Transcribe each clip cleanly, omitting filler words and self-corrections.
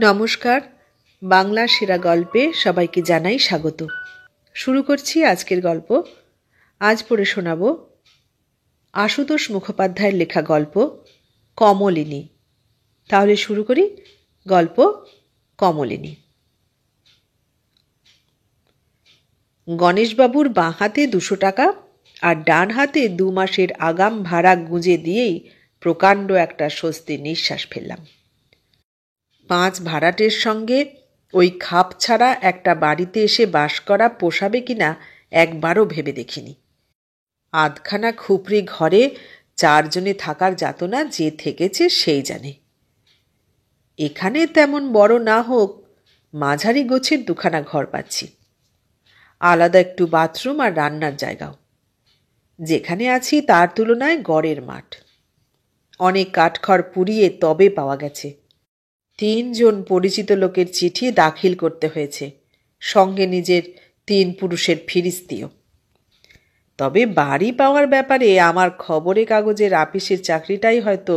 নমস্কার। বাংলা সেরা গল্পে সবাইকে জানাই স্বাগত। শুরু করছি আজকের গল্প। আজ পড়ে শোনাব আশুতোষ মুখোপাধ্যায়ের লেখা গল্প কমলিনী। তাহলে শুরু করি গল্প কমলিনী। গণেশবাবুর বাঁ হাতে 200 টাকা আর ডান হাতে 2 মাসের আগাম ভাড়া গুঁজে দিয়েই প্রকাণ্ড একটা স্বস্তির নিঃশ্বাস ফেললাম। 5 ভাড়াটের সঙ্গে ওই খাপ ছাড়া একটা বাড়িতে এসে বাস করা পোষাবে কিনা একবারও ভেবে দেখিনি। আধখানা খুপড়ি ঘরে 4 জনে থাকার যাতনা যে থেকেছে সেই জানে। এখানে তেমন বড় না হোক, মাঝারি গোছের 2খানা ঘর পাচ্ছি, আলাদা একটু বাথরুম আর রান্নার জায়গাও। যেখানে আছি তার তুলনায় গড়ের মাঠ। অনেক কাঠখড় পুড়িয়ে তবে পাওয়া গেছে। 3 জন পরিচিত লোকের চিঠি দাখিল করতে হয়েছে, সঙ্গে নিজের 3 পুরুষের ফিরিস্তিও। তবে বাড়ি পাওয়ার ব্যাপারে আমার খবরে কাগজের আপিসের চাকরিটাই হয়তো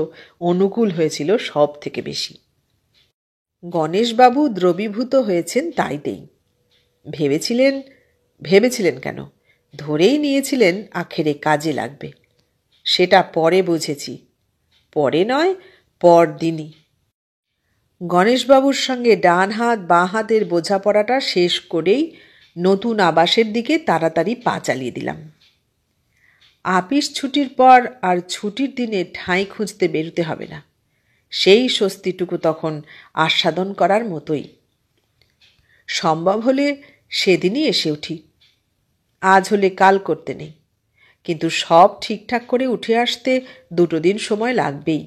অনুকূল হয়েছিল সব থেকে বেশি। গণেশবাবু দ্রবীভূত হয়েছেন তাইতেই। ভেবেছিলেন কেন, ধরেই নিয়েছিলেন আখেরে কাজে লাগবে। সেটা পরে বুঝেছি, পরে নয় পরদিনই। গণেশবাবুর সঙ্গে ডান হাত বাঁ হাতের বোঝাপড়াটা শেষ করেই নতুন আবাসের দিকে তাড়াতাড়ি পা চালিয়ে দিলাম। আপিস ছুটির পর আর ছুটির দিনে ঠাঁই খুঁজতে বেরোতে হবে না, সেই স্বস্তিটুকু তখন আস্বাদন করার মতোই। সম্ভব হলে সেদিনই এসে উঠি, আজ হলে কাল করতে নেই, কিন্তু সব ঠিকঠাক করে উঠে আসতে 2 দিন সময় লাগবেই।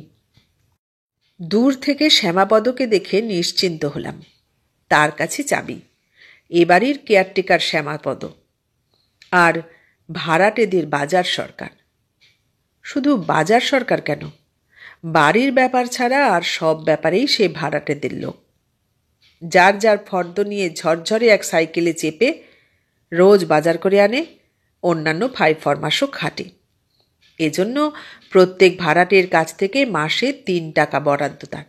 দূর থেকে শ্যামাপদকে দেখে নিশ্চিন্ত হলাম। তার কাছে চাবি। এ বাড়ির কেয়ারটেকার শ্যামাপদ, আর ভাড়াটেদের বাজার সরকার। শুধু বাজার সরকার কেন, বাড়ির ব্যাপার ছাড়া আর সব ব্যাপারেই সে ভাড়াটেদের লোক। যার যার ফর্দ নিয়ে ঝরঝরে এক সাইকেলে চেপে রোজ বাজার করে আনে, অন্যান্য ফাই ফরমাসও খাটে। এজন্য প্রত্যেক ভাড়াটের কাছ থেকে মাসে 3 টাকা বরাদ্দ তার।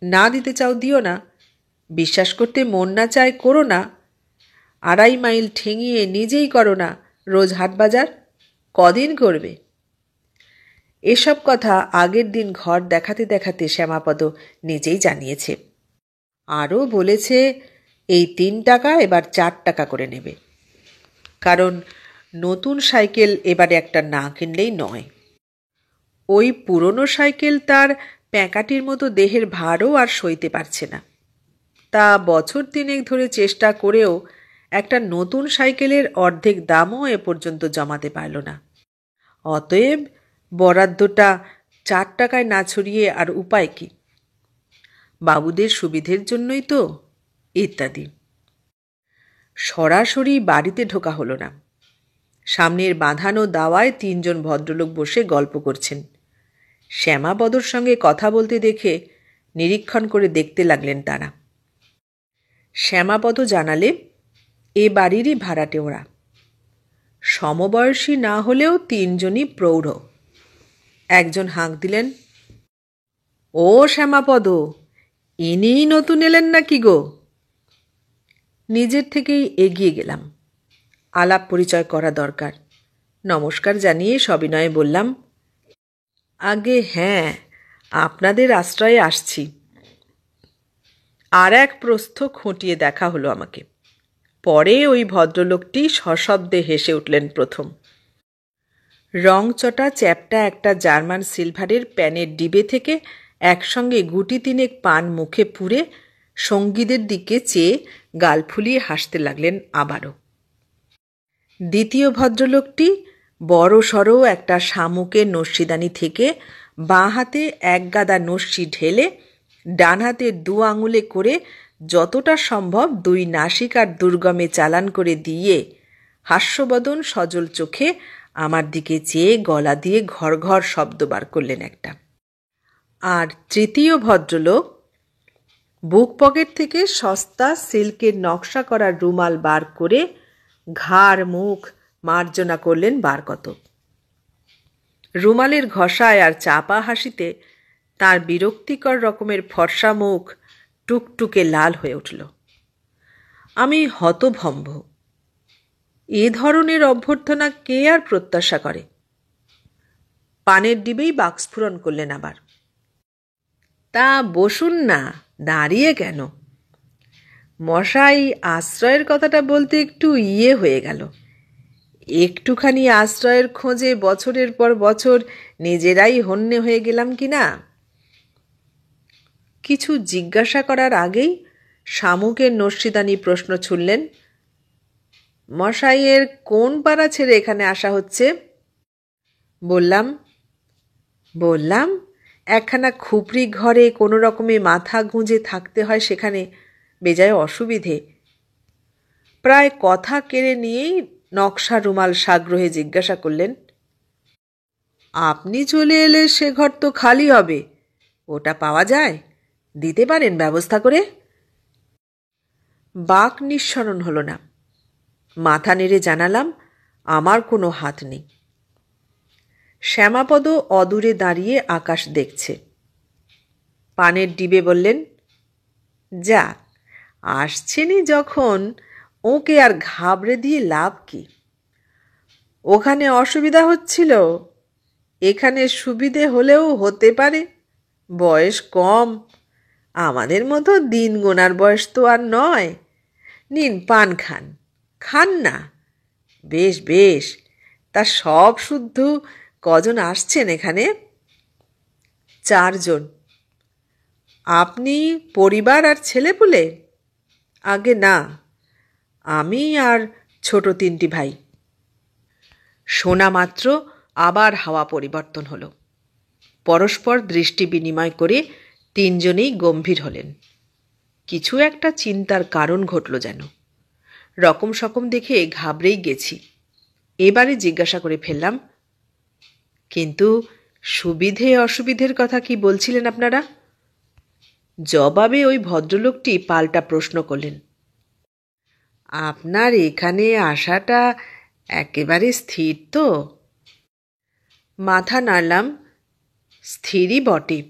না দিতে চাও দিও না, বিশ্বাস করতে মন না চায় করো না, 2.5 মাইল ঠেঙিয়ে নিজেই করো না রোজ হাট বাজার, কদিন করবে? এসব কথা আগের দিন ঘর দেখাতে দেখাতে শ্যামাপদ নিজেই জানিয়েছে। আরও বলেছে এই 3 টাকা এবার 4 টাকা করে নেবে, কারণ নতুন সাইকেল এবারে একটা না কিনলেই নয়। ওই পুরনো সাইকেল তার প্যাঁকাটির মতো দেহের ভারও আর সইতে পারছে না। তা বছর 3 ধরে চেষ্টা করেও একটা নতুন সাইকেলের অর্ধেক দামও এ পর্যন্ত জমাতে পারল না। অতএব বরাদ্দটা 4 টাকায় না ছড়িয়ে আর উপায় কি? বাবুদের সুবিধের জন্যই তো, ইত্যাদি। সরাসরি বাড়িতে ঢোকা হলো না। সামনের বাঁধানো দাওয়ায় 3 জন ভদ্রলোক বসে গল্প করছেন। শ্যামাপদর সঙ্গে কথা বলতে দেখে নিরীক্ষণ করে দেখতে লাগলেন তারা। শ্যামাপদ জানালে এ বাড়িরই ভাড়াটে ওরা। সমবয়সী না হলেও 3 জনই প্রৌঢ়। একজন হাঁক দিলেন, ও শ্যামাপদ, ইনিই নতুন এলেন নাকি গো? নিজের থেকেই এগিয়ে গেলাম। আলাপ পরিচয় করা দরকার। নমস্কার জানিয়ে সবিনয়ে বললাম, আগে হ্যাঁ, আপনাদের আশ্রয়ে আসছি। আর এক প্রস্থ খুঁটিয়ে দেখা হলো আমাকে। পরে ওই ভদ্রলোকটি সশব্দে হেসে উঠলেন প্রথম। রংচটা চ্যাপ্টা একটা জার্মান সিলভারের প্যানের ডিবে থেকে একসঙ্গে গুটি 3 পান মুখে পুরে সঙ্গীদের দিকে চেয়ে গাল ফুলিয়ে হাসতে লাগলেন আবারও। দ্বিতীয় ভদ্রলোকটি বড় সড়ো একটা শামুকের নস্যিদানি থেকে বাঁ হাতে 1 গাদা নস্যি ঢেলে ডান হাতে 2 আঙুলে করে যতটা সম্ভব 2 নাসিকার দুর্গমে চালান করে দিয়ে হাস্যবদন সজল চোখে আমার দিকে চেয়ে গলা দিয়ে ঘর ঘর শব্দ বার করলেন একটা। আর তৃতীয় ভদ্রলোক বুক পকেট থেকে সস্তা সিল্কের নকশা করা রুমাল বার করে ঘাড় মুখ মার্জনা করলেন বার কত। রুমালের ঘষায় আর চাপা হাসিতে তার বিরক্তিকর রকমের ফর্সা মুখ টুকটুকে লাল হয়ে উঠল। আমি হতভম্ব। এ ধরনের অভ্যর্থনা কে আর প্রত্যাশা করে? পানের ডিবেই বাক্সফুরণ করলেন আবার। তা বসুন না, দাঁড়িয়ে কেন? মশাই আশ্রয়ের কথাটা বলতে একটু হয়ে গেল। একটুখানি আশ্রয়ের খোঁজে বছরের পর বছর নিজেরাই হন্যে হয়ে গেলাম কি না? কিছু জিজ্ঞাসা করার আগেই শামুকের নস্যিদানি প্রশ্ন ছুড়লেন, মশাইয়ের কোন পাড়া ছেড়ে এখানে আসা হচ্ছে? বললাম একখানা খুপড়ি ঘরে কোনো রকমে মাথা গুঁজে থাকতে হয়, সেখানে বেজায় অসুবিধে। প্রায় কথা কেড়ে নিয়েই নকশা রুমাল সাগ্রহে জিজ্ঞাসা করলেন, আপনি চলে এলে সে ঘর তো খালি হবে, ওটা পাওয়া যায়? দিতে পারেন ব্যবস্থা করে? বাক নিঃসরণ হল না। মাথা নেড়ে জানালাম আমার কোনো হাত নেই। শ্যামাপদ অদূরে দাঁড়িয়ে আকাশ দেখছে। পানের ডিবে বললেন, যাক, আসছেনই যখন ওকে আর ঘাবড়ে দিয়ে লাভ কি? ওখানে অসুবিধা হচ্ছিল, এখানে সুবিধে হলেও হতে পারে। বয়স কম, আমাদের মতো দিন গোনার বয়স তো আর নয়। নিন পান খান। খান না? বেশ বেশ, তা সব শুদ্ধ কজন আসছেন এখানে? 4 জন। আপনি, পরিবার আর ছেলেপুলে? আগে না, আমি আর ছোট 3টি ভাই। শোনা মাত্র আবার হাওয়া পরিবর্তন হলো। পরস্পর দৃষ্টি বিনিময় করে 3 জনেই গম্ভীর হলেন। কিছু একটা চিন্তার কারণ ঘটল যেন। রকম সকম দেখে ঘাবড়েই গেছি। এবারে জিজ্ঞাসা করে ফেললাম, কিন্তু সুবিধে অসুবিধের কথা কি বলছিলেন আপনারা? জবাবে ওই ভদ্রলোকটি পাল্টা প্রশ্ন করলেন, আপনার এখানে আসাটা একেবারে স্থির তো? মাথা নাড়লাম, স্থিরই বটে।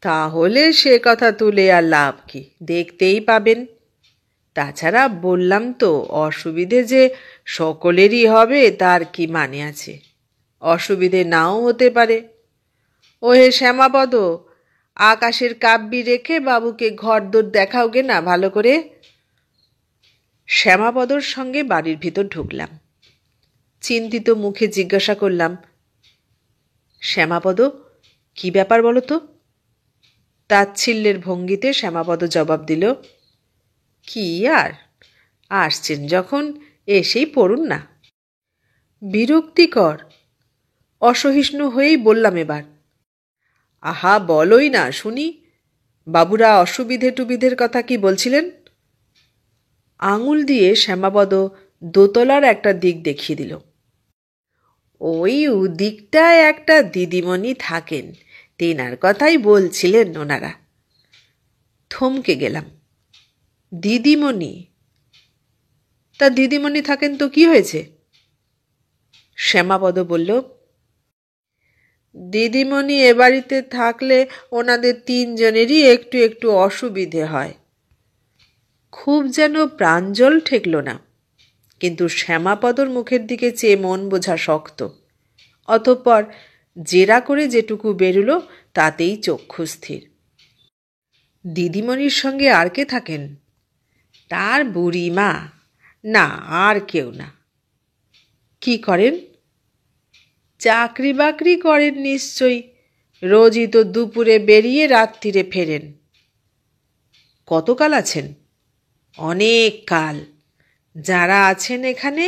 তাহলে সে কথা তুলে আর লাভ কি, দেখতেই পাবেন। তাছাড়া বললাম তো, অসুবিধে যে সকলেরই হবে তার কি মানে আছে? অসুবিধে নাও হতে পারে। ওহে শ্যামাপদ, আকাশের কাব্যি রেখে বাবুকে ঘরদোর দেখাওগে না ভালো করে। শ্যামাপদর সঙ্গে বাড়ির ভিতর ঢুকলাম। চিন্তিত মুখে জিজ্ঞাসা করলাম, শ্যামাপদ, কি ব্যাপার বলো তো? তাচ্ছিল্যের ভঙ্গিতে শ্যামাপদ জবাব দিল, কি আর, আসছেন যখন এসেই পড়ুন না। বিরক্তিকর। অসহিষ্ণু হয়েই বললাম এবার, আহা বলোই না শুনি, বাবুরা অসুবিধে টুবিধের কথা কি বলছিলেন? আঙুল দিয়ে শ্যামাপদ দোতলার একটা দিক দেখিয়ে দিল। ওই দিকটায় একটা দিদিমণি থাকেন, তেনার কথাই বলছিলেন ওনারা। থমকে গেলাম। দিদিমণি? তা দিদিমণি থাকেন তো কি হয়েছে? শ্যামাপদ বলল, দিদিমণি এ বাড়িতে থাকলে ওনাদের 3 জনেরই একটু একটু অসুবিধে হয়। খুব যেন প্রাঞ্জল ঠেকল না, কিন্তু শ্যামাপদর মুখের দিকে চেয়ে মন বোঝা শক্ত। অতঃপর জেরা করে যেটুকু বেরুল তাতেই চক্ষু স্থির। দিদিমণির সঙ্গে আর কে থাকেন? তার বুড়িমা, না আর কেউ না। কি করেন? চাকরি বাকরি করেন নিশ্চয়ই, রোজই তো দুপুরে বেরিয়ে রাত্রিরে ফেরেন। কতকাল আছেন? অনেক কাল। যারা আছেন এখানে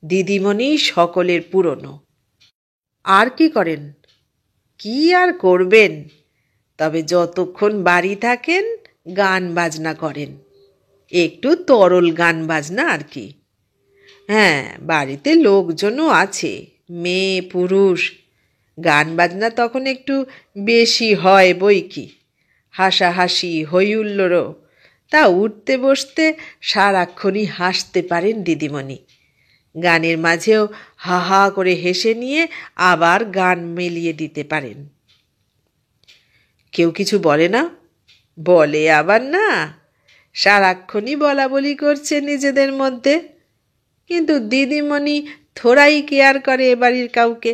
দিদিমণি সকলের পুরনো। আর কি করেন? কি আর করবেন, তবে যতক্ষণ বাড়ি থাকেন গান বাজনা করেন, একটু তরল গান বাজনা আর কি। হ্যাঁ, বাড়িতে লোকজনও আছে, মেয়ে পুরুষ। গান বাজনা তখন একটু বেশি হয় বই কি, হাসাহাসি হইহুল্লোড়ও। তা উঠতে বসতে সারাক্ষণই হাসতে পারেন দিদিমণি। গানের মাঝেও হা হা করে হেসে নিয়ে আবার গান মেলিয়ে দিতে পারেন। কেউ কিছু বলে না? বলে আবার না, সারাক্ষণই বলা বলি করছে নিজেদের মধ্যে, কিন্তু দিদিমণি থোড়াই কেয়ার করে এ বাড়ির কাউকে।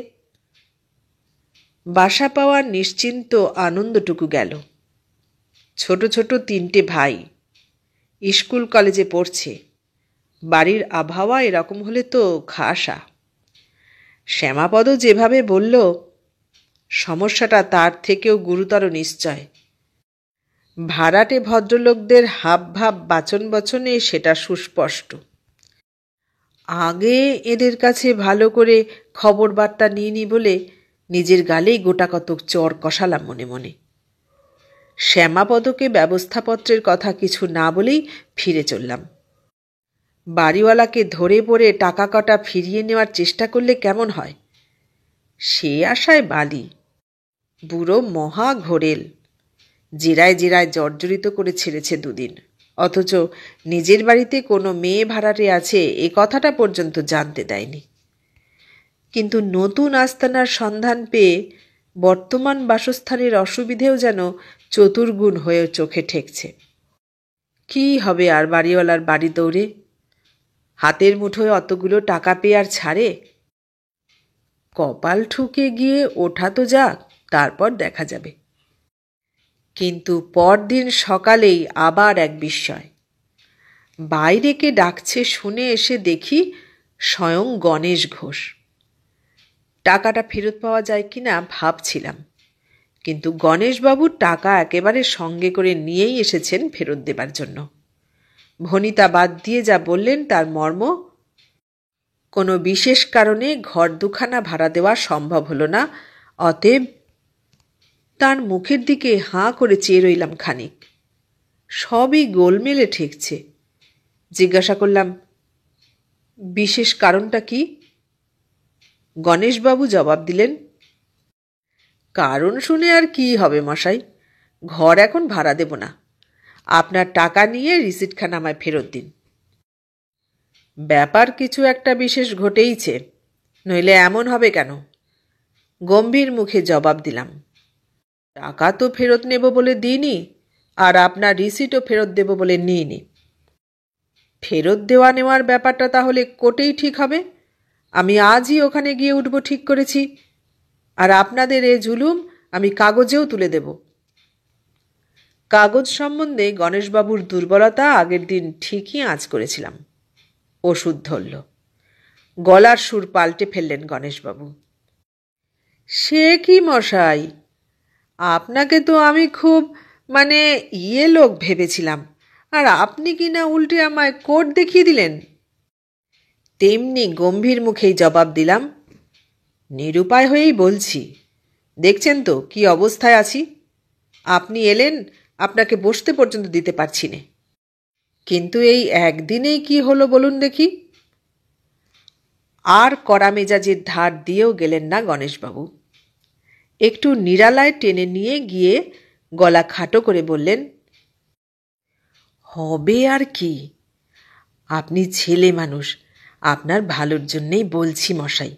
বাসা পাওয়ার নিশ্চিন্ত আনন্দটুকু গেল। ছোট ছোট 3টে ভাই, স্কুল কলেজে পড়ছে। বাড়ির আবহাওয়া এরকম হলে তো খাসা। শ্যামাপদ যেভাবে বলল, সমস্যাটা তার থেকেও গুরুতর নিশ্চয়। ভাড়াটে ভদ্রলোকদের হাবভাব বাচন বচনে সেটা সুস্পষ্ট। আগে এদের কাছে ভালো করে খবর বার্তা নিইনি বলে নিজের গালেই গোটা কতক চর কষালাম মনে মনে। শ্যামাপদকে ব্যবস্থাপত্রের কথা কিছু না বলেই ফিরে চললাম। বাড়িওয়ালাকে ধরে পড়ে টাকা কটা ফিরিয়ে নেওয়ার চেষ্টা করলে কেমন হয়, সে আশায় বালি। বুড়ো মহা ঘোরেল, জেরায় জেরায় জর্জরিত করে ছেড়েছে 2 দিন, অথচ নিজের বাড়িতে কোনো মেয়ে ভাড়াটে আছে এ কথাটা পর্যন্ত জানতে দেয়নি। কিন্তু নতুন আস্তানার সন্ধান পেয়ে বর্তমান বাসস্থানের অসুবিধেও যেন চতুর্গুণ হয়ে চোখে ঠেকছে। কি হবে আর বাড়িওয়ালার বাড়ি দৌড়ে? হাতের মুঠোয় অতগুলো টাকা পেয়ে আর ছাড়ে? কপাল ঠুকে গিয়ে ওঠা তো যাক, তারপর দেখা যাবে। কিন্তু পরদিন সকালেই আবার এক বিস্ময়। বাইরে কে ডাকছে শুনে এসে দেখি স্বয়ং গণেশ ঘোষ। টাকাটা ফেরত পাওয়া যায় কিনা ভাবছিলাম, কিন্তু গণেশবাবু টাকা একেবারে সঙ্গে করে নিয়েই এসেছেন ফেরত দেবার জন্য। ভনিতা বাদ দিয়ে যা বললেন তার মর্ম, কোনো বিশেষ কারণে ঘর 2খানা ভাড়া দেওয়া সম্ভব হলো না, অতএব। তার মুখের দিকে হাঁ করে চেয়ে রইলাম খানিক। সবই গোলমেলে ঠেকছে। জিজ্ঞাসা করলাম, বিশেষ কারণটা কি? গণেশবাবু জবাব দিলেন, কারণ শুনে আর কি হবে মশাই, ঘর এখন ভাড়া দেব না। আপনার টাকা নিয়ে রিসিটখানা আমায় ফেরত দিন। ব্যাপার কিছু একটা বিশেষ ঘটেইছে, নইলে এমন হবে কেন? গম্ভীর মুখে জবাব দিলাম। টাকা তো ফেরত নেব বলে দিইনি, আর আপনার রিসিটও ফেরত দেব বলে নিইনি। ফেরত দেওয়া নেওয়ার ব্যাপারটা তাহলে কোর্টেই ঠিক হবে। আমি আজই ওখানে গিয়ে উঠব ঠিক করেছি, আর আপনাদের এ জুলুম আমি কাগজেও তুলে দেব। কাগজ সম্বন্ধে গণেশবাবুর দুর্বলতা আগের দিন ঠিকই আঁচ করেছিলাম। ওষুধ ধরল। গলার সুর পাল্টে ফেললেন গণেশবাবু। সে কি মশাই, আপনাকে তো আমি খুব লোক ভেবেছিলাম, আর আপনি কি না উল্টে আমায় কোর্ট দেখিয়ে দিলেন। তেমনি গম্ভীর মুখেই জবাব দিলাম, নিরুপায় হয়েই বলছি। দেখছেন তো কি অবস্থায় আছি। আপনি এলেন, আপনাকে বসতে পর্যন্ত দিতে পারছি না। কিন্তু এই একদিনেই কি হলো বলুন দেখি। আর কড়া মেজাজের ধার দিয়েও গেলেন না গণেশবাবু। একটু নিরালায় টেনে নিয়ে গিয়ে গলা খাটো করে বললেন, হবে আর কি। আপনি ছেলে মানুষ, আপনার ভালোর জন্যেই বলছি মশাই।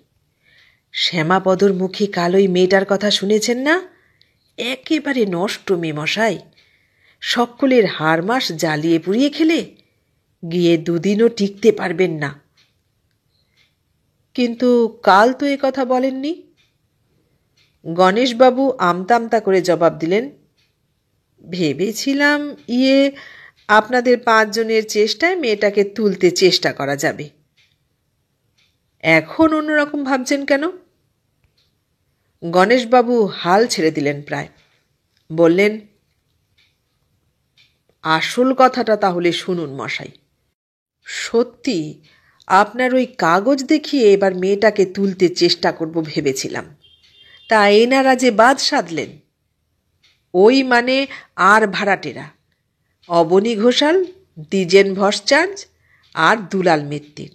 শ্যামাপদর মুখে কাল ওই মেয়েটার কথা শুনেছেন না? একেবারে নষ্ট মেয়ে মশাই। সকলের হাড়মাস জ্বালিয়ে পুড়িয়ে খেলে গিয়ে 2 দিনও টিকতে পারবেন না। কিন্তু কাল তো এ কথা বলেননি। গণেশবাবু আমতা আমতা করে জবাব দিলেন, ভেবেছিলাম আপনাদের 5 জনের চেষ্টায় মেয়েটাকে তুলতে চেষ্টা করা যাবে। এখন অন্যরকম ভাবছেন কেন? গণেশবাবু হাল ছেড়ে দিলেন প্রায়। বললেন, আসল কথাটা তাহলে শুনুন মশাই। সত্যি আপনার ওই কাগজ দেখিয়ে এবার মেয়েটাকে তুলতে চেষ্টা করব ভেবেছিলাম, তা এনারা যে বাদ সাধলেন। ওই আর ভাড়াটেরা, অবনী ঘোষাল, দ্বিজেন ভট্টাচার্য আর দুলাল মিত্তির।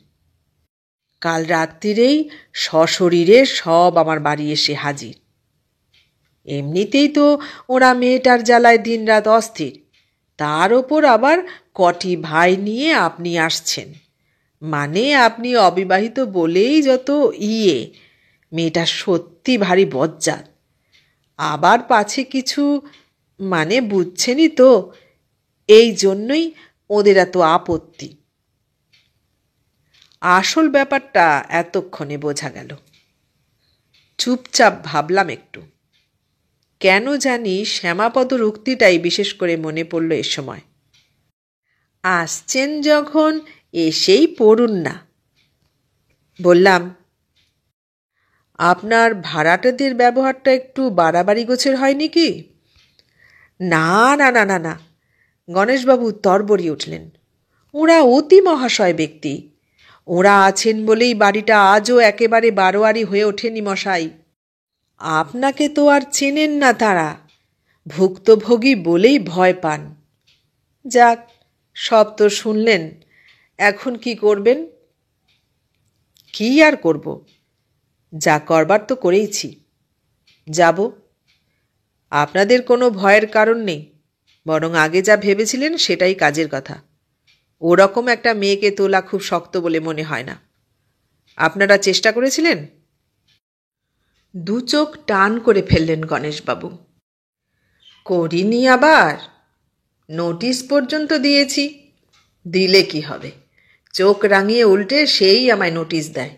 কাল রাত্রিরেই সশরীরে সব আমার বাড়ি এসে হাজির। এমনিতেই তো ওরা মেয়েটার জ্বালায় দিনরাত অস্থির, তার ওপর আবার কটি ভাই নিয়ে আপনি আসছেন। আপনি অবিবাহিত বলেই যত মেয়েটা সত্যি ভারী বজ্জাত। আবার পাছে কিছু মানে বুঝছেনই তো, এই জন্যই ওদের এত আপত্তি। আসল ব্যাপারটা এতক্ষণে বোঝা গেল। চুপচাপ ভাবলাম একটু। কেন জানি শ্যামাপদর উক্তিটাই বিশেষ করে মনে পড়ল এ সময়। আসছেন যখন এসেই পড়ুন না। বললাম, আপনার ভাড়াটেদের ব্যবহারটা একটু বাড়াবাড়ি গোছের হয়নি কি? না না না না না, গণেশবাবু তরবরি উঠলেন। ওরা অতি মহাশয় ব্যক্তি। ওরা আছেন বলেই বাড়িটা আজও একেবারে বারোয়ারি হয়ে ওঠেনি মশাই। আপনাকে তো আর চেনেন না তারা, ভুক্তভোগী বলেই ভয় পান। যাক, সব তো শুনলেন, এখন কি করবেন? কি আর করব, যা করবার তো করেইছি। যাব। আপনাদের কোনো ভয়ের কারণ নেই, বরং আগে যা ভেবেছিলেন সেটাই কাজের কথা। ওরকম একটা মেয়েকে তোলা খুব শক্ত বলে মনে হয় না। আপনারা চেষ্টা করেছিলেন? দু চোখ টান করে ফেললেন গণেশবাবু। করিনি আবার? নোটিশ পর্যন্ত দিয়েছি। দিলে কি হবে, চোখ রাঙিয়ে উল্টে সেই আমায় নোটিশ দেয়।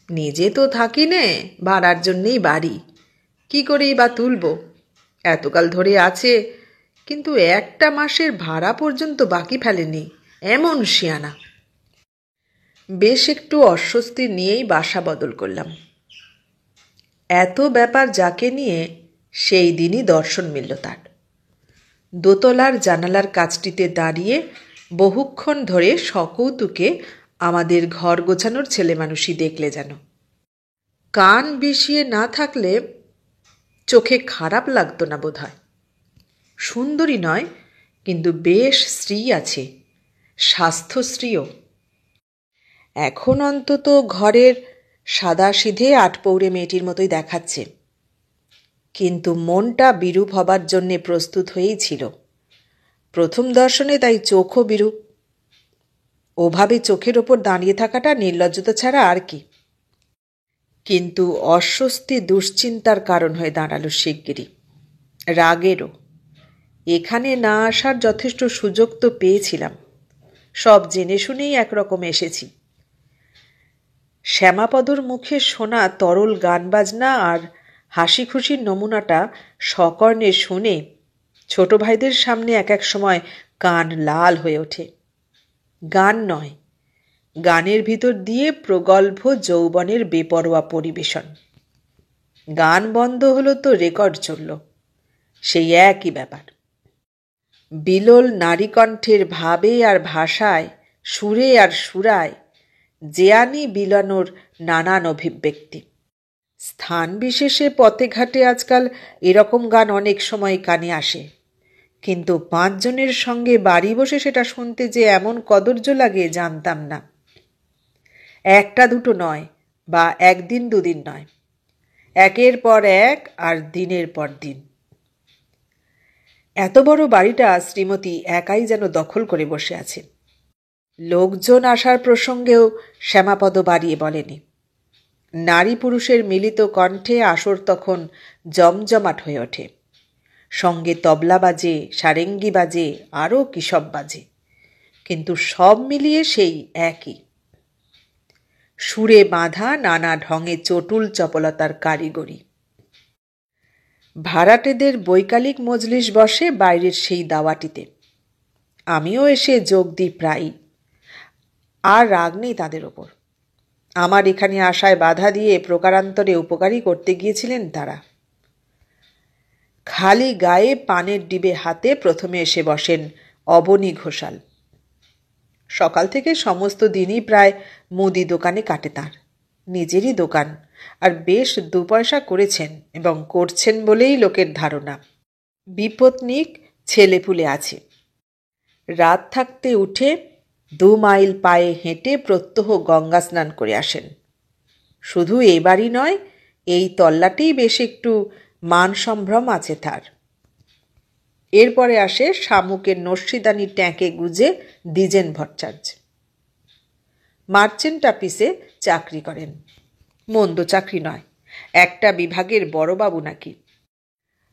নিজে তো থাকি নে, ভাড়ার জন্যেই বাড়ি, কি করেই বা তুলব? এতকাল ধরে আছে, কিন্তু একটা মাসের ভাড়া পর্যন্ত বাকি ফেলেনি, এমন শিয়ানা। বেশ একটু অস্বস্তি নিয়েই বাসা বদল করলাম। এত ব্যাপার যাকে নিয়ে সেই দিনই দর্শন মিলল তার। দোতলার জানালার কাছটিতে দাঁড়িয়ে বহুক্ষণ ধরে সকৌতুকে আমাদের ঘর গোছানোর ছেলেমানুষই দেখলে যেন। কান বিষিয়ে না থাকলে চোখে খারাপ লাগতো না বোধ হয়। সুন্দরী নয়, কিন্তু বেশ স্ত্রী আছে, স্বাস্থ্যশ্রীও। এখন অন্তত ঘরের সাদাসিধে আটপৌরে মেয়েটির মতোই দেখাচ্ছে, কিন্তু মনটা বিরূপ হবার জন্যে প্রস্তুত হয়েই ছিল। প্রথম দর্শনে তাই চোখও বিরূপ। ওভাবে চোখের ওপর দাঁড়িয়ে থাকাটা নির্লজ্জতা ছাড়া আর কি। কিন্তু অস্বস্তি দুশ্চিন্তার কারণ হয়ে দাঁড়ালো শিগগিরই, রাগেরও। এখানে না আসার যথেষ্ট সুযোগ তো পেয়েছিলাম, সব জেনে শুনেই একরকম এসেছি। শ্যামাপদর মুখে শোনা তরল গান বাজনা আর হাসি খুশির নমুনাটা সকর্ণে শুনে ছোট ভাইদের সামনে এক এক সময় কান লাল হয়ে ওঠে। গান নয়, গানের ভিতর দিয়ে প্রগল্ভ যৌবনের বেপরোয়া পরিবেশন। গান বন্ধ হলো তো রেকর্ড চলল, সেই একই ব্যাপার। বিলোল নারীকণ্ঠের ভাবে আর ভাষায়, সুরে আর সুরায় জেয়ানি বিলানোর নানান অভিব্যক্তি। স্থান বিশেষে পথে ঘাটে আজকাল এরকম গান অনেক সময় কানে আসে, কিন্তু 5 জনের সঙ্গে বাড়ি বসে সেটা শুনতে যে এমন কদর্য লাগে জানতাম না। একটা দুটো নয়, বা একদিন দুদিন নয়, একের পর এক আর দিনের পর দিন। এত বড় বাড়িটা শ্রীমতী একাই যেন দখল করে বসে আছে। লোকজন আসার প্রসঙ্গেও শ্যামাপদ বাড়িয়ে বলেনি। নারী পুরুষের মিলিত কণ্ঠে আসর তখন জমজমাট হয়ে ওঠে। সঙ্গে তবলা বাজে, সারেঙ্গি বাজে, আরও কী সব বাজে, কিন্তু সব মিলিয়ে সেই একই। সুরে বাঁধা নানা ঢঙে চটুল চপলতার কারিগরি। ভাড়াটেদের বৈকালিক মজলিস বসে বাইরের সেই দাওয়াটিতে। আমিও এসে যোগ দিই প্রায়ই। আর রাগ নেই তাদের ওপর। আমার এখানে আসায় বাধা দিয়ে প্রকারান্তরে উপকারী করতে গিয়েছিলেন তারা। খালি গায়ে পানের ডিবে হাতে প্রথমে এসে বসেন অবনী ঘোষাল। সকাল থেকে সমস্ত দিনই প্রায় মুদি দোকানে কাটে তাঁর। নিজেরই দোকান, আর বেশ 2 পয়সা করেছেন এবং করছেন বলেই লোকের ধারণা। বিপত্নিক ছেলেপুলে আছে। রাত থাকতে উঠে 2 মাইল পায়ে হেঁটে প্রত্যহ গঙ্গা স্নান করে আসেন। শুধু এই বাড়ি নয়, এই তল্লাটেই বেশ একটু মান সম্ভ্রম আছে তার। এরপরে আসে শামুকের নস্যিদানি ট্যাঁকে গুজে দ্বিজেন ভট্টাচার্য। মার্চেন্ট অফিসে চাকরি করেন। মন্দ চাকরি নয়, একটা বিভাগের বড়বাবু নাকি।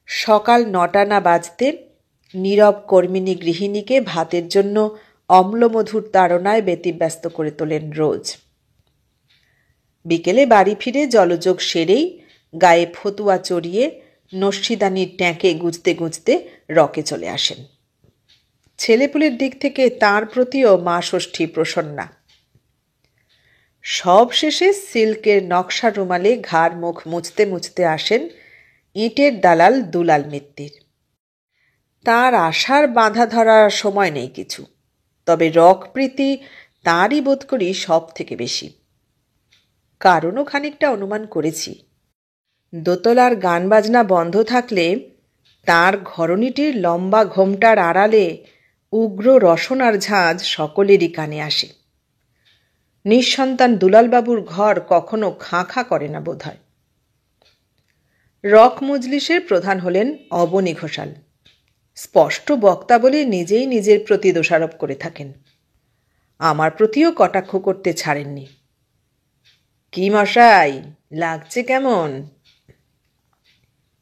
সকাল ৯টা না বাজতে নীরব কর্মিণী গৃহিণীকে ভাতের জন্য অম্লমধুর তাড়নায় ব্যতিব্যস্ত করে তোলেন রোজ। বিকেলে বাড়ি ফিরে জলযোগ সেরেই গায়ে ফতুয়া চড়িয়ে নস্যিদানির ট্যাঁকে গুঁজতে গুঁজতে রকে চলে আসেন। ছেলেপুলের দিক থেকে তাঁর প্রতিও মা ষষ্ঠী প্রসন্না। সব শেষে সিল্কের নকশা রুমালে ঘাড় মুখ মুছতে মুছতে আসেন ইটের দালাল দুলাল মিত্তির। তাঁর আশার বাঁধা ধরার সময় নেই কিছু, তবে রকপ্রীতি তাঁরই বোধ করি সব থেকে বেশি। কারণও খানিকটা অনুমান করেছি। দোতলার গান বাজনা বন্ধ থাকলে তাঁর ঘরণীটির লম্বা ঘোমটার আড়ালে উগ্র রসনার ঝাঁজ সকলেরই কানে আসে। নিঃসন্তান দুলালবাবুর ঘর কখনো খাঁ খাঁ করে না বোধ হয়। রক মজলিসের প্রধান হলেন অবনী ঘোষাল। স্পষ্ট বক্তা বলে নিজেই নিজের প্রতি দোষারোপ করে থাকেন। আমার প্রতিও কটাক্ষ করতে ছাড়েননি। কি মশাই, লাগছে কেমন?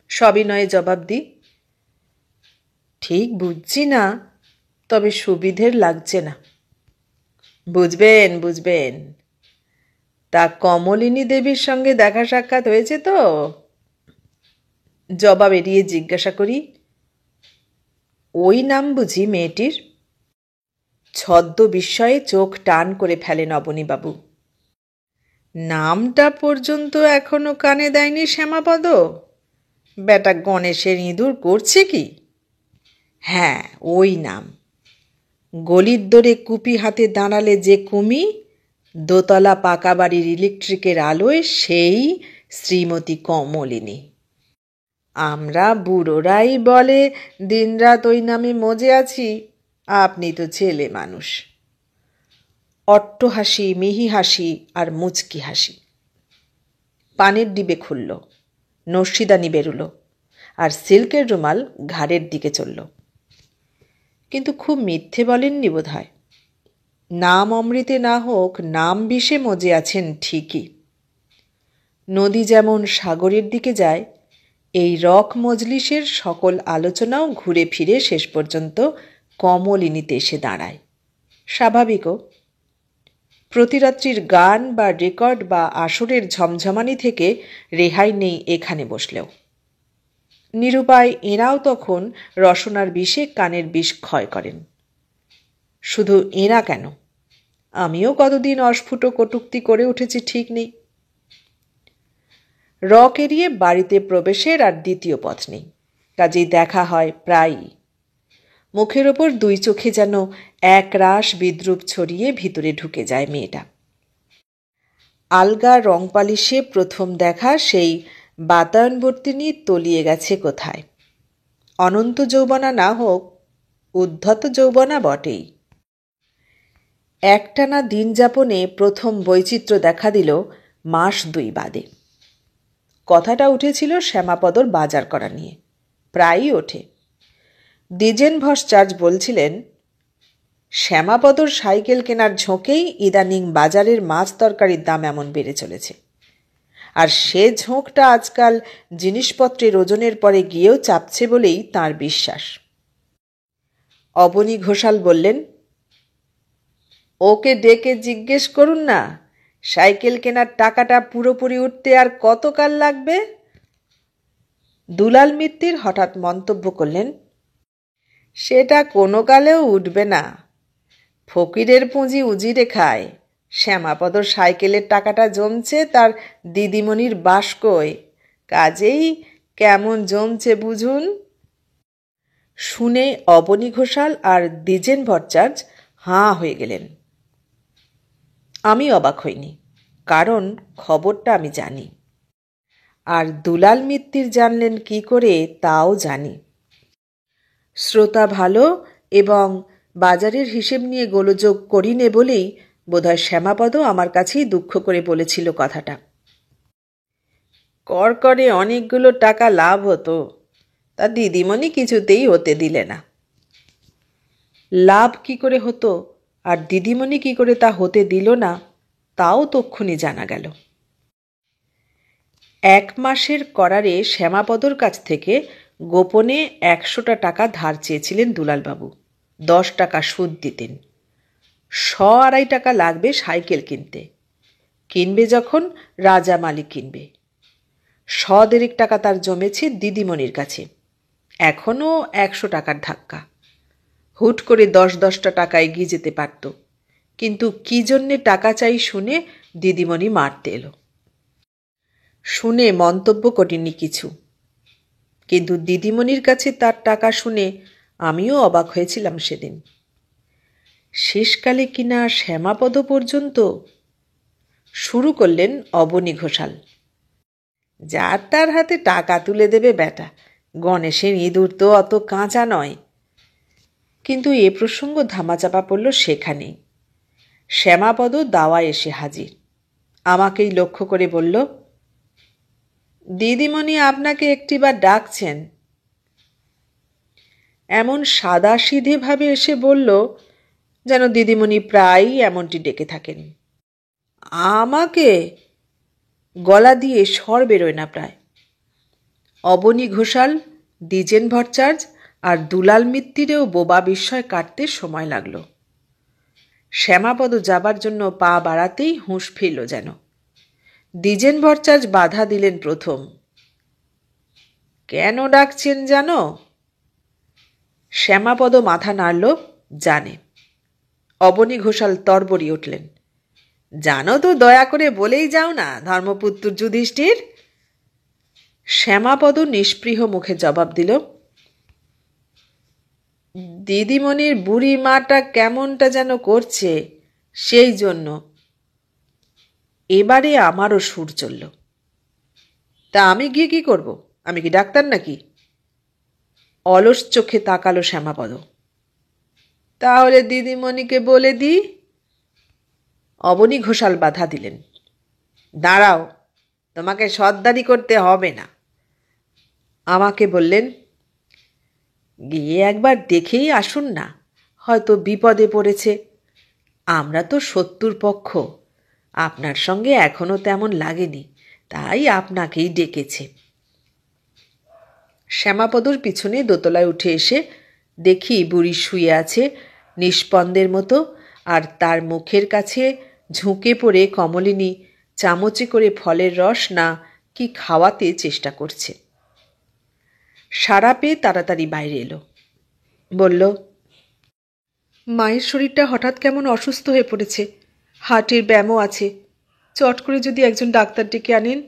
সবিনয়ে জবাব দিই, ঠিক বুঝছি না, তবে সুবিধের লাগছে না। বুঝবেন বুঝবেন। তা কমলিনী দেবীর সঙ্গে দেখা সাক্ষাৎ হয়েছে তো? জবাব এড়িয়ে জিজ্ঞাসা করি, ওই নাম বুঝি মেয়েটির? ছদ্ম বিস্ময়ে চোখ টান করে ফেলেন অবনীবাবু। নামটা পর্যন্ত এখনো কানে দেয়নি শ্যামাপদ? বেটা গণেশের ইঁদুর করছে কি? হ্যাঁ, ওই নাম। গলির দোরে কুপি হাতে দাঁড়ালে যে কুমি, দোতলা পাকা বাড়ির ইলেকট্রিকের আলোয় সেই শ্রীমতী কমলিনী। আমরা বুড়োরাই বলে দিনরাত ওই নামে মজে আছি, আপনি তো ছেলে মানুষ। অট্ট হাসি, মিহি হাসি আর মুচকি হাসি। পানের ডিবে খুলল, নস্যিদানি বেরুলো, আর সিল্কের রুমাল ঘাড়ের দিকে চলল। কিন্তু খুব মিথ্যে বলেননি বোধ হয়। নাম অমৃতে না হোক, নাম বিষে মজে আছেন ঠিকই। নদী যেমন সাগরের দিকে যায়, এই রক মজলিসের সকল আলোচনাও ঘুরে ফিরে শেষ পর্যন্ত কমলিনীতে এসে দাঁড়ায়। স্বাভাবিকও। প্রতিরাত্রির গান বা রেকর্ড বা আসরের ঝমঝমানি থেকে রেহাই নেই এখানে বসলেও। নিরুপায় এঁরাও তখন রসনার বিষে কানের বিষ ক্ষয় করেন। শুধু এঁরা কেন, আমিও কতদিন অস্ফুট কটূক্তি করে উঠেছি ঠিক নেই। রক এড়িয়ে বাড়িতে প্রবেশের আর দ্বিতীয় পথ নেই, কাজেই দেখা হয় প্রায়ই। মুখের ওপর দুই চোখে যেন একরাশ বিদ্রুপ ছড়িয়ে ভিতরে ঢুকে যায় মেয়েটা। আলগা রং পালিশে প্রথম দেখা সেই বাতায়নবর্তিনী তলিয়ে গেছে কোথায়। অনন্ত যৌবনা না হোক, উদ্ধত যৌবনা বটেই। একটানা দিন যাপনে প্রথম বৈচিত্র্য দেখা দিল মাস 2 বাদে। কথাটা উঠেছিল শ্যামাপদর বাজার করা নিয়ে, প্রায়ই ওঠে। দ্বিজেন ভট্টাচার্য বলছিলেন, শ্যামাপদর সাইকেল কেনার ঝোঁকেই ইদানিং বাজারের মাছ তরকারির দাম এমন বেড়ে চলেছে, আর সে ঝোঁকটা আজকাল জিনিসপত্রের ওজনের পরে গিয়েও চাপছে বলেই তাঁর বিশ্বাস। অবনী ঘোষাল বললেন, ওকে ডেকে জিজ্ঞেস করুন না, সাইকেল কেনার টাকাটা পুরোপুরি উঠতে আর কতকাল লাগবে? দুলাল মিত্তির হঠাৎ মন্তব্য করলেন, সেটা কোনো কালেও উঠবে না। ফকিরের পুঁজি উজিরে খায়। শ্যামাপদর সাইকেলের টাকাটা জমছে তার দিদিমণির বাস্কয়, কাজেই কেমন জমছে বুঝুন। শুনে অবনী ঘোষাল আর দ্বিজেন ভট্টাচার্য হাঁ হয়ে গেলেন। আমি অবাক হইনি, কারণ খবরটা আমি জানি। আর দুলাল মিত্তির জানলেন কি করে তাও জানি। শ্রোতা ভালো এবং বাজারের হিসেব নিয়ে গোলযোগ করি নে বলেই বোধহয় শ্যামাপদও আমার কাছেই দুঃখ করে বলেছিল কথাটা। করকরে অনেকগুলো টাকা লাভ হতো, তা দিদিমণি কিছুতেই হতে দিলে না। লাভ কি করে হতো আর দিদিমণি কি করে তা হতে দিল না, তাও তক্ষুনি জানা গেল। 1 মাসের করারে শ্যামাপদর কাছ থেকে গোপনে 100টা টাকা ধার চেয়েছিলেন দুলালবাবু। 10 টাকা সুদ দিতেন। 100-250 টাকা লাগবে সাইকেল কিনতে। কিনবে যখন রাজামালি কিনবে। 100-1.5 টাকা তার জমেছে দিদিমণির কাছে। এখনও 100 টাকার ধাক্কা। হুট করে 10-10টা টাকা এগিয়ে যেতে পারত, কিন্তু কি জন্যে টাকা চাই শুনে দিদিমণি মারতে এলো। শুনে মন্তব্য করিনি কিছু, কিন্তু দিদিমণির কাছে তার টাকা শুনে আমিও অবাক হয়েছিলাম সেদিন। শেষকালে কিনা শ্যামাপদ পর্যন্ত। শুরু করলেন অবনী ঘোষাল। যার তার হাতে টাকা তুলে দেবে বেটা, গণেশের ইঁদুর তো অত কাঁচা নয়। কিন্তু এ প্রসঙ্গ ধামাচাপা পড়ল সেখানেই। শ্যামাপদ দাওয়ায় এসে হাজির। আমাকেই লক্ষ্য করে বলল, দিদিমণি আপনাকে একটিবার ডাকছেন। এমন সাদাসিধেভাবে এসে বলল যেন দিদিমণি প্রায়ই এমনটি ডেকে থাকেন। আমাকে? গলা দিয়ে স্বর বেরোয় না প্রায়। অবনী ঘোষাল, দ্বিজেন ভট্টাচার্য আর দুলাল মিত্তিরেও বোবা বিস্ময় কাটতে সময় লাগল। শ্যামাপদ যাবার জন্য পা বাড়াতেই হুঁশ ফিরল যেন। দ্বিজেন ভট্টাচার্য বাধা দিলেন প্রথম। কেন ডাকছেন জানো? শ্যামাপদ মাথা নাড়ল, জানে। অবনী ঘোষাল তরবরি উঠলেন, জানো তো দয়া করে বলেই যাও না ধর্মপুত্র যুধিষ্ঠির। শ্যামাপদ নিষ্পৃহ মুখে জবাব দিল, দিদিমণির বুড়ি মাটা কেমনটা যেন করছে, সেই জন্য। এবারে আমারও সুর চলল। তা আমি গিয়ে কি করব? আমি কি ডাক্তার নাকি? অলস চোখে তাকালো শ্যামাপদ। তাহলে দিদিমণিকে বলে দিই। অবনী ঘোষাল বাধা দিলেন, দাঁড়াও, তোমাকে সর্দারি করতে হবে না। আমাকে বললেন, গিয়ে একবার দেখেই আসুন না, হয়তো বিপদে পড়েছে। আমরা তো শত্রুর পক্ষ, আপনার সঙ্গে এখনো তেমন লাগেনি, তাই আপনাকেই ডেকেছে। শ্যামাপদর পিছনে দোতলায় উঠে এসে দেখি বুড়ি শুয়ে আছে নিষ্পন্দের মতো, আর তার মুখের কাছে ঝুঁকে পড়ে কমলিনী চামচে করে ফলের রস না কি খাওয়াতে চেষ্টা করছে। সারা পেয়ে তাড়াতাড়ি বাইরে এলো। বলল, মায়ের শরীরটা হঠাৎ কেমন অসুস্থ হয়ে পড়েছে, হার্টের ব্যায়ামও আছে। চট করে যদি একজন ডাক্তার ডেকে আনেন।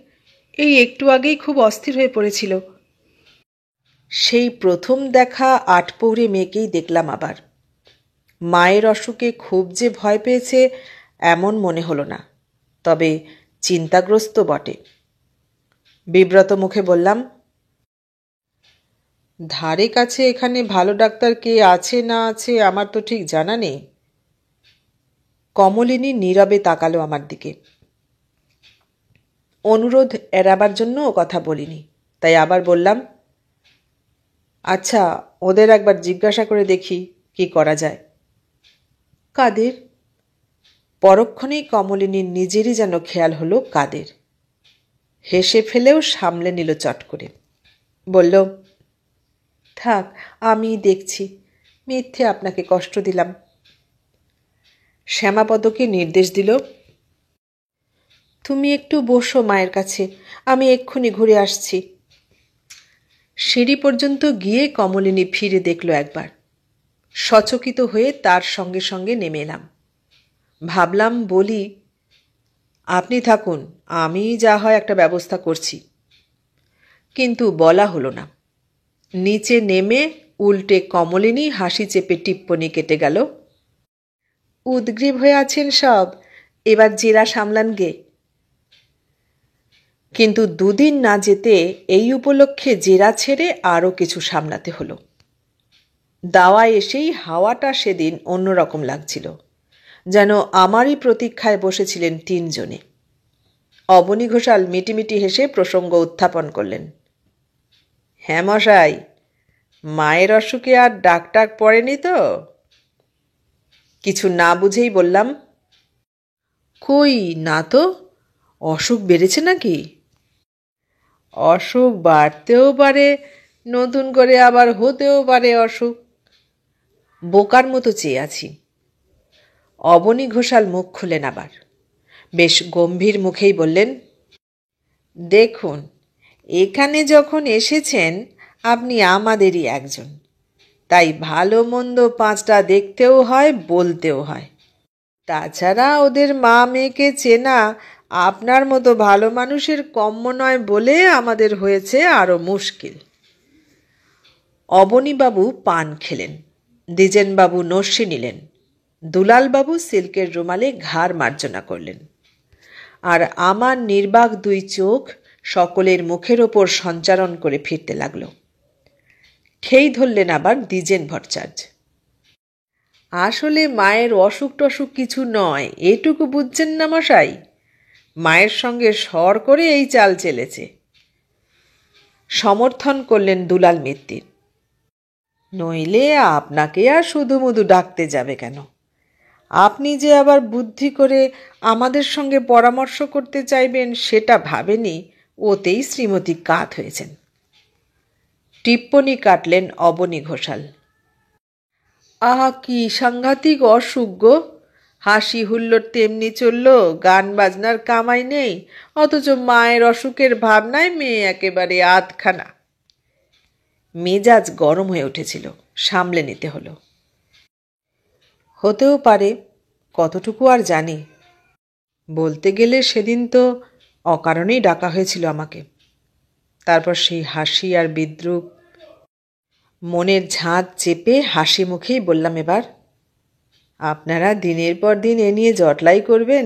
এই একটু আগেই খুব অস্থির হয়ে পড়েছিল। সেই প্রথম দেখা আটপৌরে মেয়েকেই দেখলাম আবার। মায়ের অসুখে খুব যে ভয় পেয়েছে এমন মনে হলো না, তবে চিন্তাগ্রস্ত বটে। বিব্রত মুখে বললাম, ধারে কাছে এখানে ভালো ডাক্তার কে আছে না আছে আমার তো ঠিক জানা নেই। কমলিনী নীরবে তাকালো আমার দিকে। অনুরোধ এড়াবার জন্য ও কথা বলিনি, তাই আবার বললাম, আচ্ছা, ওদের একবার জিজ্ঞাসা করে দেখি কি করা যায়। কাদের? পরক্ষণেই কমলিনীর নিজেরই যেন খেয়াল হলো কাদের। হেসে ফেলেও সামলে নিল চট করে। বলল, থাক, আমি দেখছি, মিথ্যে আপনাকে কষ্ট দিলাম। শ্যামাপদকে নির্দেশ দিল, তুমি একটু বসো মায়ের কাছে, আমি এক্ষুনি ঘুরে আসছি। সিঁড়ি পর্যন্ত গিয়ে কমলিনী ফিরে দেখল একবার। সচকিত হয়ে তার সঙ্গে সঙ্গে নেমে এলাম। ভাবলাম বলি, আপনি থাকুন, আমি যা হয় একটা ব্যবস্থা করছি। কিন্তু বলা হলো না। নিচে নেমে উল্টে কমলিনী হাসি চেপে টিপ্পনি কেটে গেল, উদ্গ্রীব হয়ে আছেন সব, এবার জেরা সামলান গে। কিন্তু দুদিন না যেতে এই উপলক্ষে জেরা ছেড়ে আরও কিছু সামলাতে হলো। দাওয়ায় এসেই হাওয়াটা সেদিন অন্যরকম লাগছিল, যেন আমারই প্রতীক্ষায় বসেছিলেন 3 জনে। অবনী ঘোষাল মিটিমিটি হেসে প্রসঙ্গ উত্থাপন করলেন, হ্যাঁ মশাই, মায়ের অসুখে আর ডাক্তার পড়েনি তো? কিছু না বুঝেই বললাম, কই না তো, অসুখ বেড়েছে নাকি? অসুখ বাড়তেও পারে, নতুন করে আবার হতেও পারে অসুখ। বোকার মতো চেয়ে আছি। অবনী ঘোষাল মুখ খুলেন আবার। বেশ গম্ভীর মুখেই বললেন, দেখুন, এখানে যখন এসেছেন আপনি আমাদেরই একজন, তাই ভালো মন্দ পাঁচটা দেখতেও হয়, বলতেও হয়। তাছাড়া ওদের মা মেয়েকে চেনা আপনার মতো ভালো মানুষের কম্য নয় বলে আমাদের হয়েছে আরও মুশকিল। অবনীবাবু পান খেলেন, দ্বিজেনবাবু নস্যি নিলেন, দুলালবাবু সিল্কের রুমালে ঘাড় মার্জনা করলেন, আর আমার নির্বাক দুই চোখ সকলের মুখের ওপর সঞ্চারণ করে ফিরতে লাগল। খেই ধরলেন আবার দ্বিজেন ভট্টাচার্য। আসলে মায়ের অসুখ টসুখ কিছু নয়, এটুকু বুঝছেন না মশাই? মায়ের সঙ্গে সর করে এই চাল চেলেছে। সমর্থন করলেন দুলাল মিত্তির। নইলে আপনাকে আর শুধু মুধু ডাকতে যাবে কেন? আপনি যে আবার বুদ্ধি করে আমাদের সঙ্গে পরামর্শ করতে চাইবেন সেটা ভাবেনি, ওতেই শ্রীমতী কাত হয়েছেন। টিপ্পনি কাটলেন অবনী ঘোষাল। আহা, কি সাংঘাতিক অসুখ গো! হাসি হুল্লোড় তেমনি চলল, গান বাজনার কামাই নেই, অথচ মায়ের অসুখের ভাবনায় মেয়ে একেবারে আধখানা। মেজাজ গরম হয়ে উঠেছিল, সামলে নিতে হলো। হতেও পারে, কতটুকু আর জানি। বলতে গেলে সেদিন তো অকারণেই ডাকা হয়েছিল আমাকে। তারপর সেই হাসি আর বিদ্রূপ। মনের ঝাঁজ চেপে হাসি মুখেই বললাম, এবার আপনারা দিনের পর দিন এ নিয়ে জটলাই করবেন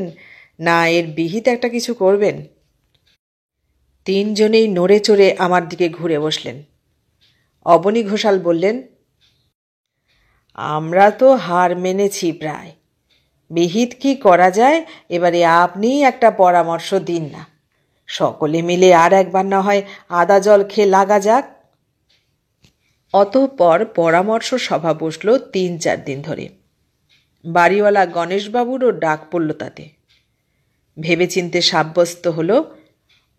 না এর বিহিত একটা কিছু করবেন? তিনজনেই নড়ে চড়ে আমার দিকে ঘুরে বসলেন। অবনী ঘোষাল বললেন, আমরা তো হার মেনেছি প্রায়। বিহিত কি করা যায় এবারে আপনিই একটা পরামর্শ দিন না। সকলে মিলে আর একবার না হয় আদা জল খেয়ে লাগা যাক। অতঃপর পরামর্শ সভা বসল ৩-৪ দিন ধরে। বাড়িওয়ালা গণেশবাবুরও ডাক পড়ল তাতে। ভেবেচিন্তে সাব্যস্ত হল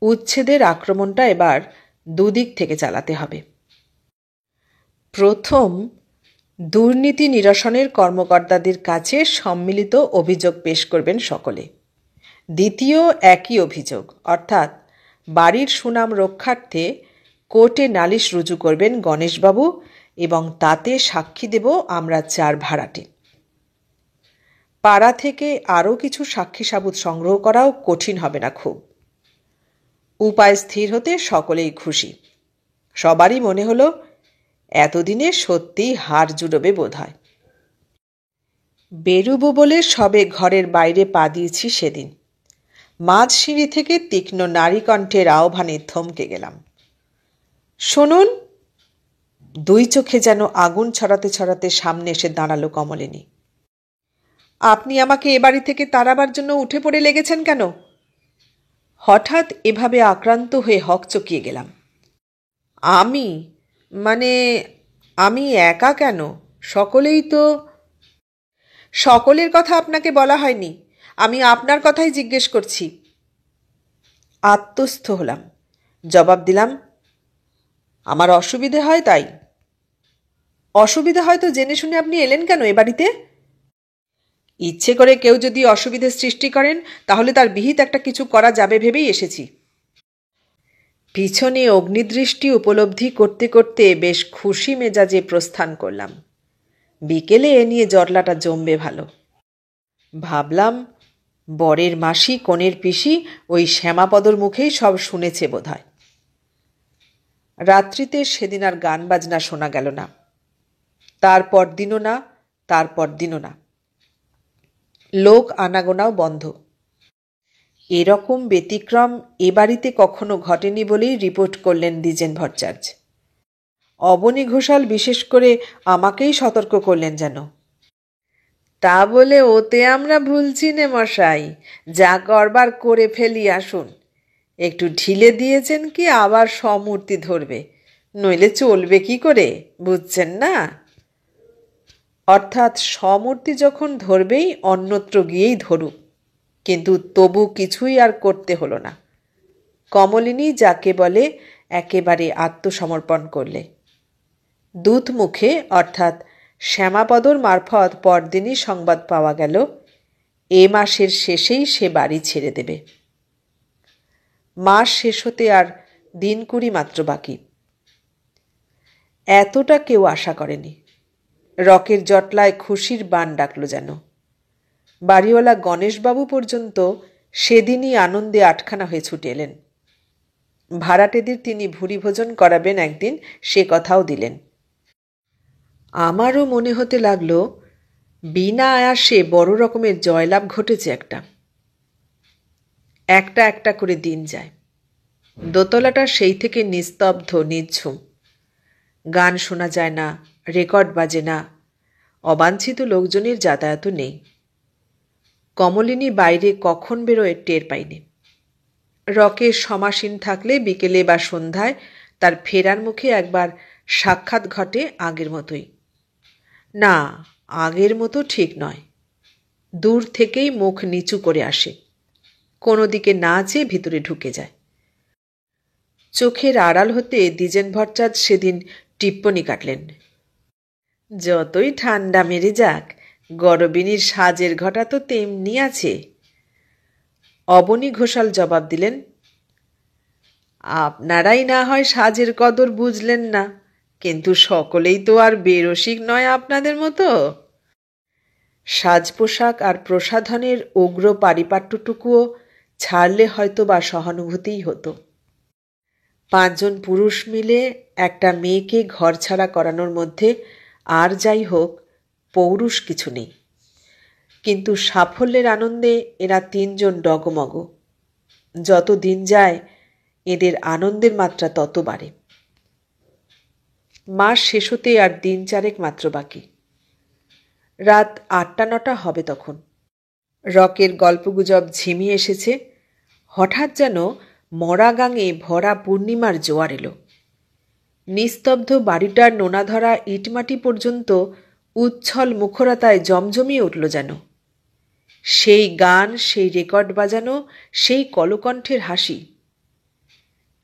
উচ্ছেদের আক্রমণটা এবার দুদিক থেকে চালাতে হবে। প্রথম, দুর্নীতি নিরসনের কর্মকর্তাদের কাছে সম্মিলিত অভিযোগ পেশ করবেন সকলে। দ্বিতীয়, একই অভিযোগ, অর্থাৎ বাড়ির সুনাম রক্ষার্থে কোর্টে নালিশ রুজু করবেন গণেশবাবু এবং তাতে সাক্ষী দেব আমরা 4 ভাড়াটে। পাড়া থেকে আরও কিছু সাক্ষী সাবুত সংগ্রহ করাও কঠিন হবে না খুব। উপায় স্থির হতে সকলেই খুশি। সবারই মনে হলো এতদিনে সত্যিই হাড় জুড়োবে বোধ হয়। বেরুবো বলে সবে ঘরের বাইরে পা দিয়েছি সেদিন মাঝ সিঁড়ি থেকে তীক্ষ্ণ নারী কণ্ঠের আহ্বানে থমকে গেলাম। শুনুন! 2 চোখে যেন আগুন ছড়াতে ছড়াতে সামনে এসে দাঁড়ালো কমলিনী। আপনি আমাকে এ বাড়ি থেকে তাড়াবার জন্য উঠে পড়ে লেগেছেন কেন? হঠাৎ এভাবে আক্রান্ত হয়ে হকচকিয়ে গেলাম। আমি মানে আমি একা কেন? সকলেই তো। সকলের কথা আপনাকে বলা হয়নি, আমি আপনার কথাই জিজ্ঞেস করছি। আত্মস্থ হলাম, জবাব দিলাম, আমার অসুবিধে হয় তাই। অসুবিধা হয়তো জেনে শুনে আপনি এলেন কেন এ বাড়িতে? ইচ্ছে করে কেউ যদি অসুবিধে সৃষ্টি করেন তাহলে তার বিহিত একটা কিছু করা যাবে ভেবেই এসেছি। পিছনে অগ্নিদৃষ্টি উপলব্ধি করতে করতে বেশ খুশি মেজাজে প্রস্থান করলাম। বিকেলে এ নিয়ে জটলাটা জমবে ভালো। ভাবলাম বরের মাসি কনের পিসি ওই শ্যামাপদর মুখেই সব শুনেছে বোধহয়। রাত্রিতে সেদিন আর গান বাজনা শোনা গেল না। তারপর দিনও না, তারপর দিনও না। লোক আনাগোনাও বন্ধ। এরকম ব্যতিক্রম এ বাড়িতে কখনো ঘটেনি বলেই রিপোর্ট করলেন দ্বিজেন ভট্টাচার্য। অবনী ঘোষাল বিশেষ করে আমাকেই সতর্ক করলেন যেন। তা বলে ওতে আমরা ভুলছি নে মশাই, যা করবার করে ফেলি আসুন। একটু ঢিলে দিয়েছেন কি আবার সমূর্তি ধরবে, নইলে চলবে কি করে, বুঝছেন না? অর্থাৎ সমূর্তি যখন ধরবেই অন্যত্র গিয়েই ধরুক, কিন্তু তবু কিছুই আর করতে হলো না। কমলিনী যাকে বলে একেবারে আত্মসমর্পণ করলে। দূত মুখে অর্থাৎ শ্যামাপদর মারফত পরদিনই সংবাদ পাওয়া গেল এ মাসের শেষেই সে বাড়ি ছেড়ে দেবে। মাস শেষ হতে আর দিন 20 মাত্র বাকি। এতটা কেউ আশা করেনি। রকের জটলায় খুশির বান ডাকল যেন। বাড়িওয়ালা গণেশবাবু পর্যন্ত সেদিনই আনন্দে আটখানা হয়ে ছুটে এলেন। ভাড়াটেদের তিনি ভুরি ভোজন করাবেন একদিন, সে কথাও দিলেন। আমারও মনে হতে লাগল বিনা আয়াসে বড় রকমের জয়লাভ ঘটেছে একটা। একটা একটা করে দিন যায়। দোতলাটা সেই থেকে নিস্তব্ধ, নিঝুম। গান শোনা যায় না, রেকর্ড বাজে না, অবাঞ্ছিত লোকজনের যাতায়াতও নেই। কমলিনী বাইরে কখন বেরোয় টের পাইনি। রকের সমাসীন থাকলে বিকেলে বা সন্ধ্যায় তার ফেরার মুখে একবার সাক্ষাৎ ঘটে আগের মতোই। না, আগের মতো ঠিক নয়। দূর থেকেই মুখ নিচু করে আসে, কোনো দিকে না চেয়ে ভিতরে ঢুকে যায়। চোখের আড়াল হতে দ্বিজেন ভট্টাচার্য সেদিন টিপ্পনি কাটলেন, যতই ঠান্ডা মেরে যাক গরবিনীর সাজের ঘটা তো তেমনি আছে। অবনী ঘোষাল জবাব দিলেন, আপনারাই না হয় সাজের কদর বুঝলেন না, কিন্তু সকলেই তো আর বেরসিক নয় আপনাদের মতো। সাজ পোশাক আর প্রসাধনের উগ্র পারিপাট্যটুকুও ছাড়লে হয়তো বা সহানুভূতিই হতো। 5 জন পুরুষ মিলে একটা মেয়েকে ঘর ছাড়া করানোর মধ্যে আর যাই হোক পৌরুষ কিছু নেই, কিন্তু সাফল্যের আনন্দে এরা 3 জন ডগমগ। যত দিন যায় এদের আনন্দের মাত্রা তত বাড়ে। মাস শেষ হতে আর দিন 4 মাত্র বাকি। রাত 8-9 হবে তখন। রকের গল্পগুজব ঝিমিয়ে এসেছে। হঠাৎ যেন মরা গাঙে ভরা পূর্ণিমার জোয়ার এলো। নিস্তব্ধ বাড়িটার নোনাধরা ইটমাটি পর্যন্ত উচ্ছল মুখরতায় জমজমিয়ে উঠল যেন। সেই গান, সেই রেকর্ড বাজানো, সেই কলকণ্ঠের হাসি।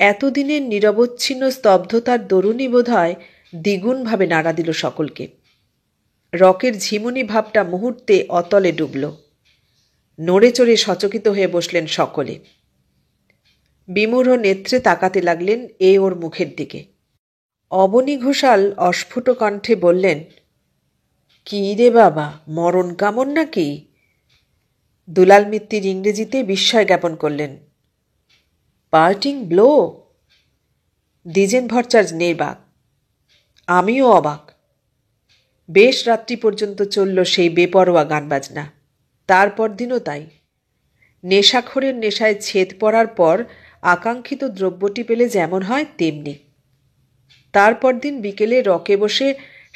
এতদিনের নিরবচ্ছিন্ন স্তব্ধতার দরুণই বোধহয় দ্বিগুণভাবে নাড়া দিল সকলকে। রকের ঝিমুনি ভাবটা মুহূর্তে অতলে ডুবল। নড়ে চড়ে সচকিত হয়ে বসলেন সকলে। বিমূঢ় নেত্রে তাকাতে লাগলেন এ ওর মুখের দিকে। অবনী ঘোষাল অস্ফুট কণ্ঠে বললেন, কি রে বাবা, মরণ কামন নাকি? দুলাল মিত্তির ইংরেজিতে বিস্ময় জ্ঞাপন করলেন, পার্টিং ব্লো। দ্বিজেন ভট্টাচার্য নির্বাক, আমিও অবাক। বেশ রাত্রি পর্যন্ত চলল সেই বেপরোয়া গান বাজনা। তারপর দিনও তাই। নেশাখোরের নেশায় ছেদ পড়ার পর আকাঙ্ক্ষিত দ্রব্যটি পেলে যেমন হয় তেমনি। তারপর দিন বিকেলে রকে বসে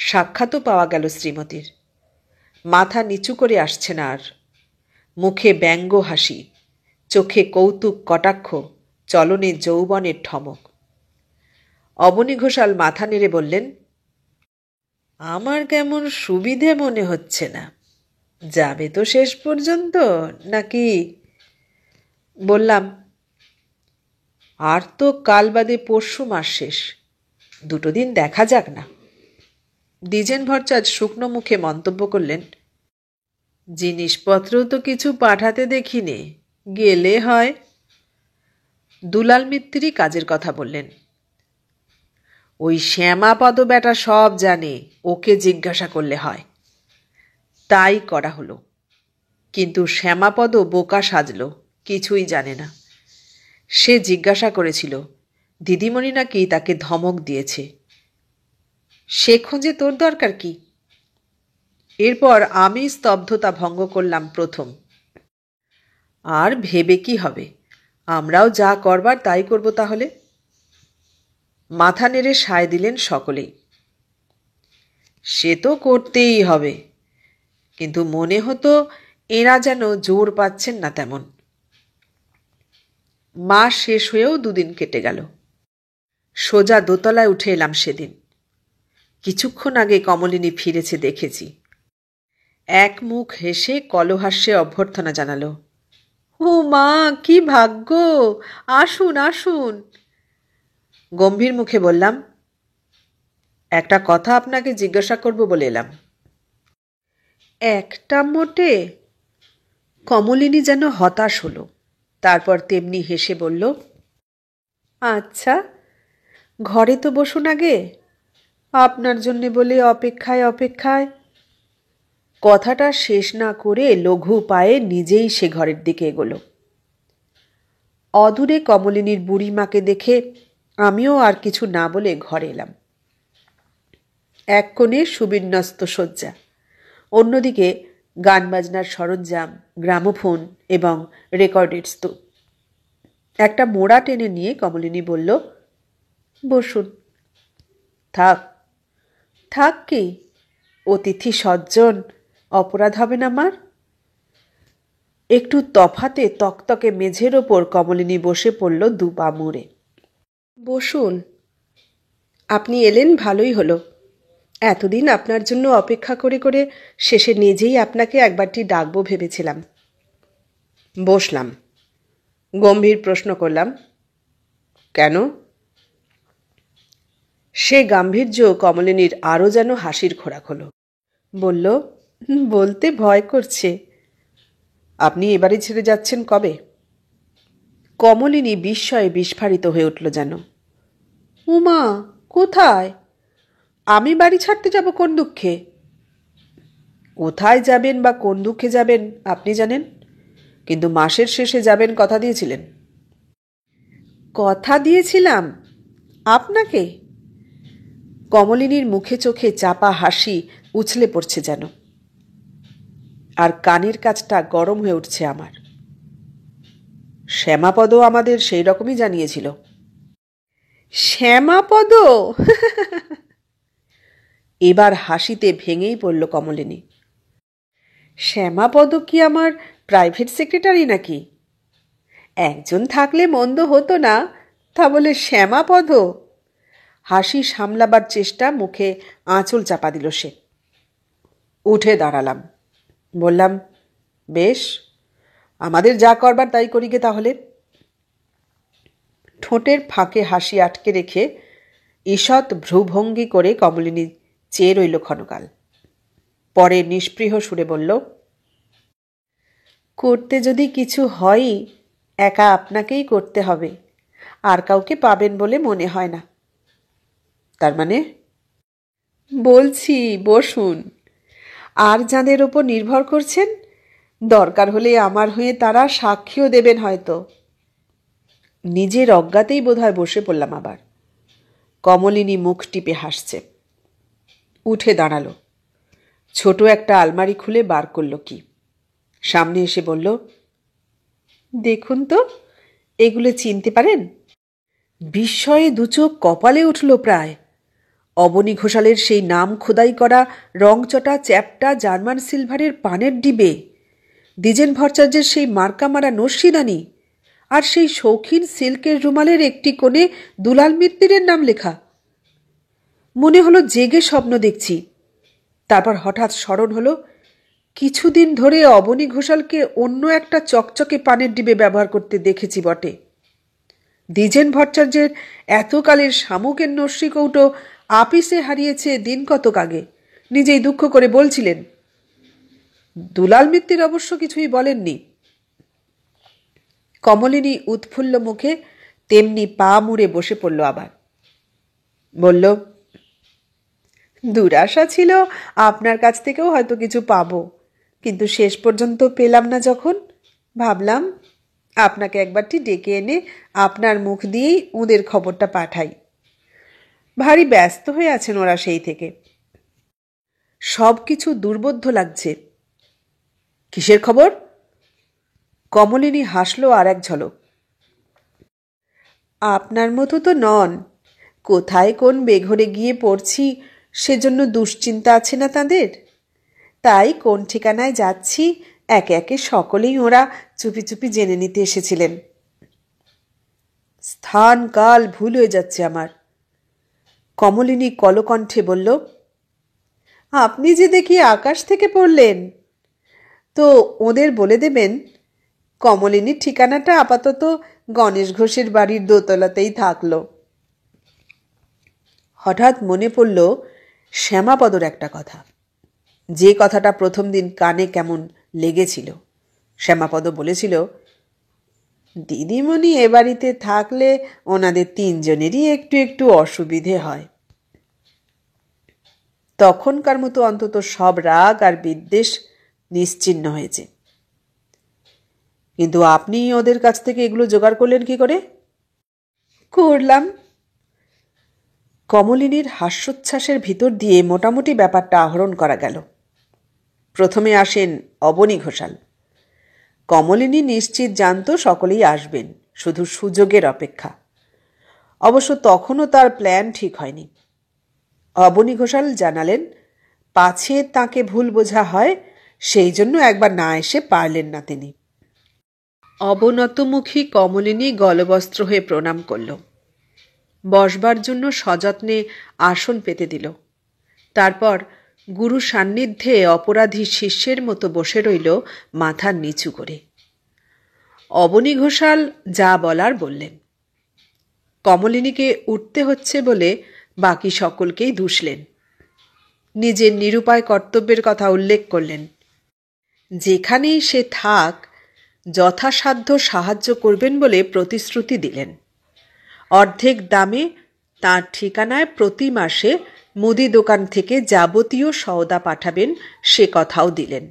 সাক্ষাৎও পাওয়া গেল শ্রীমতীর। মাথা নিচু করে আসছে না আর। মুখে ব্যঙ্গ হাসি, চোখে কৌতুক কটাক্ষ, চলনে যৌবনের ঠমক। অবনী ঘোষাল মাথা নেড়ে বললেন, আমার কেমন সুবিধে মনে হচ্ছে না। যাবে তো শেষ পর্যন্ত নাকি? বললাম, আর তো কাল বাদে পরশু মাস শেষ, 2 দিন দেখা যাক না। দ্বিজেন ভট্টাচার্য শুকনো মুখে মন্তব্য করলেন, জিনিসপত্র তো কিছু পাঠাতে দেখিনি, গেলে হয়। দুলাল মিত্তিরই কাজের কথা বললেন, ওই শ্যামাপদ বেটা সব জানে, ওকে জিজ্ঞাসা করলে হয়। তাই করা হলো। কিন্তু শ্যামাপদ বোকা সাজল, কিছুই জানে না। সে জিজ্ঞাসা করেছিল দিদিমণি নাকি তাকে ধমক দিয়েছে। সে খোঁজে তোর দরকার কি? এরপর আমি স্তব্ধতা ভঙ্গ করলাম প্রথম। আর ভেবে কি হবে, আমরাও যা করবার তাই করব তাহলে। মাথা নেড়ে সায় দিলেন সকলেই। সে তো করতেই হবে, কিন্তু মনে হতো এরা যেন জোর পাচ্ছেন না তেমন। মাস শেষ হয়েও 2 দিন কেটে গেল। সোজা দোতলায় উঠে এলাম সেদিন। কিছুক্ষণ আগে কমলিনী ফিরেছে দেখেছি। এক মুখ হেসে কলহাস্যে অভ্যর্থনা জানালো, ও মা, কি ভাগ্য, আসুন আসুন। গম্ভীর মুখে বললাম, একটা কথা আপনাকে জিজ্ঞাসা করব বলে এলাম। একটা মোটে? কমলিনী যেন হতাশ হলো। তারপর তেমনি হেসে বলল, আচ্ছা, ঘরে তো বসুন আগে, আপনার জন্যে বলে অপেক্ষায় অপেক্ষায়। কথাটা শেষ না করে লঘু পায়ে নিজেই সে ঘরের দিকে এগোল। অদূরে কমলিনীর বুড়ি মাকে দেখে আমিও আর কিছু না বলে ঘরে এলাম। এক কোণে সুবিন্যস্ত শয্যা, অন্যদিকে গান বাজনার সরঞ্জাম, গ্রামোফোন এবং রেকর্ডের স্তূপ। একটা মোড়া টেনে নিয়ে কমলিনী বলল, বসুন। থাক। থাক কি? অতিথি সজ্জন, অপরাধ হবে না আমার? একটু তফাতে তকতকে মেঝের ওপর কমলিনী বসে পড়ল দুপা মুড়ে। বসুন। আপনি এলেন ভালোই হলো। এতদিন আপনার জন্য অপেক্ষা করে করে শেষে নিজেই আপনাকে একবারটি ডাকবো ভেবেছিলাম। বসলাম। গম্ভীর প্রশ্ন করলাম, কেন? সে গাম্ভীর্য কমলিনীর আরও যেন হাসির খোরাক হলো। বলল, বলতে ভয় করছে। আপনি এবারে ছেড়ে যাচ্ছেন কবে? কমলিনী বিস্ময়ে বিস্ফারিত হয়ে উঠল যেন। উমা, কোথায়? আমি বাড়ি ছাড়তে যাব কোন দুঃখে? কোথায় যাবেন বা কোন দুঃখে যাবেন আপনি জানেন, কিন্তু মাসের শেষে যাবেন কথা দিয়েছিলেন। কথা দিয়েছিলাম? আপনাকে? কমলিনীর মুখে চোখে চাপা হাসি উছলে পড়ছে যেন, আর কানের কাছটা গরম হয়ে উঠছে আমার। শ্যামাপদও আমাদের সেই রকমই জানিয়েছিল। শ্যামাপদ? এবার হাসিতে ভেঙেই পড়ল কমলিনী। শ্যামাপদ কি আমার প্রাইভেট সেক্রেটারি নাকি? একজন থাকলে মন্দ হতো না, তা বলে শ্যামাপদ? হাসি সামলাবার চেষ্টা মুখে আঁচল চাপা দিল সে। উঠে দাঁড়ালাম। বললাম, বেশ, আমাদের যা করবার তাই করি গে তাহলে। ঠোঁটের ফাঁকে হাসি আটকে রেখে ঈষৎ ভ্রুভঙ্গি করে কমলিনী চেয়ে রইল ক্ষণকাল। পরে নিস্পৃহ সুরে বলল, করতে যদি কিছু হয়ই একা আপনাকেই করতে হবে, আর কাউকে পাবেন বলে মনে হয় না। তার মানে? বলছি বসুন। আর যাদের ওপর নির্ভর করছেন, দরকার হলে আমার হয়ে তারা সাক্ষীও দেবেন হয়তো। নিজের অজ্ঞাতেই বোধহয় বসে পড়লাম আবার। কমলিনী মুখ টিপে হাসছে। উঠে দাঁড়ালো। ছোট একটা আলমারি খুলে বার করল কি। সামনে এসে বলল, দেখুন তো, এগুলো চিনতে পারেন? বিস্ময়ে দুচোখ কপালে উঠল প্রায়। অবনী ঘোষালের সেই নাম খোদাই করা রংচটা চ্যাপ্টা জার্মান সিলভারের পানের ডিবে, দ্বিজেন ভট্টাচার্যের সেই মার্কা মারা নস্যিদানি, আর সেই শৌখিন সিল্কের রুমালের একটি কোণে দুলাল মিত্তিরের নাম লেখা। মনে হলো জেগে স্বপ্ন দেখছি। তারপর হঠাৎ স্মরণ হলো, কিছুদিন ধরে অবনী ঘোষালকে অন্য একটা চকচকে পানের ডিবে ব্যবহার করতে দেখেছি বটে। দ্বিজেন ভট্টাচার্যের এতকালের শামুকের নস্যি কৌটো আপিসে হারিয়েছে দিন কতক আগে, নিজেই দুঃখ করে বলছিলেন। দুলাল মিত্তির অবশ্য কিছুই বলেননি। কমলিনী উৎফুল্ল মুখে তেমনি পা মুড়ে বসে পড়ল আবার। বলল, দুরাশা ছিল আপনার কাছ থেকেও হয়তো কিছু পাবো, কিন্তু শেষ পর্যন্ত পেলাম না যখন, ভাবলাম আপনাকে একবারটি ডেকে এনে আপনার মুখ দিয়েই ওদের খবরটা পাঠাই। ভারী ব্যস্ত হয়ে আছেন ওরা সেই থেকে। সব কিছু দুর্বোধ্য লাগছে। কিসের খবর? কমলিনী হাসল আর এক ঝলক। আপনার মতো তো নন। কোথায় কোন বেঘরে গিয়ে পড়ছি সেজন্য দুশ্চিন্তা আছে না তাদের। তাই কোন ঠিকানায় যাচ্ছি একে একে সকলেই ওরা চুপি চুপি জেনে নিতে এসেছিলেন। স্থান কাল ভুল হয়ে যাচ্ছে আমার। কমলিনী কলকণ্ঠে বলল, আপনি যে দেখি আকাশ থেকে পড়লেন, তো ওদের বলে দেবেন কমলিনীর ঠিকানাটা আপাতত গণেশ ঘোষের বাড়ির দোতলাতেই থাকলো। হঠাৎ মনে পড়ল শ্যামাপদর একটা কথা, যে কথাটা প্রথম দিন কানে কেমন লেগেছিল। শ্যামাপদ বলেছিল, দিদিমণি এ বাড়িতে থাকলে ওনাদের তিনজনেরই একটু একটু অসুবিধে হয়। তখনকার মতো অন্তত সব রাগ আর বিদ্বেষ নিশ্চিহ্ন হয়েছে। কিন্তু আপনি ওদের কাছ থেকে এগুলো জোগাড় করলেন কি করে? করলাম। কমলিনীর হাস্যোচ্ছ্বাসের ভিতর দিয়ে মোটামুটি ব্যাপারটা আহরণ করা গেল। প্রথমে আসেন অবনী ঘোষাল। কমলিনী নিশ্চিত জানত সকলেই আসবেন, শুধু সুযোগের অপেক্ষা। অবশ্য তখনও তার প্ল্যান ঠিক হয়নি। অবনী ঘোষাল জানালেন, পাছে তাকে ভুল বোঝা হয়, সেই জন্য একবার না এসে পারলেন না তিনি। অবনতমুখী কমলিনী গলবস্ত্র হয়ে প্রণাম করল। বসবার জন্য সযত্নে আসন পেতে দিল। তারপর গুরু সান্নিধ্যে অপরাধী শিষ্যের মতো বসে রইল মাথা নিচু করে। অবনী ঘোষাল যা বলার বললেন। কমলিনীকে উঠতে হচ্ছে বলে বাকি সকলকেই দুষলেন। নিজের নিরুপায় কর্তব্যের কথা উল্লেখ করলেন। যেখানেই সে থাক যথাসাধ্য সাহায্য করবেন বলে প্রতিশ্রুতি দিলেন। অর্ধেক দামে তাঁর ঠিকানায় প্রতি মাসে মুদি দোকান থেকে যাবতীয় সওদা পাঠাবেন সে কথাও দিলেন।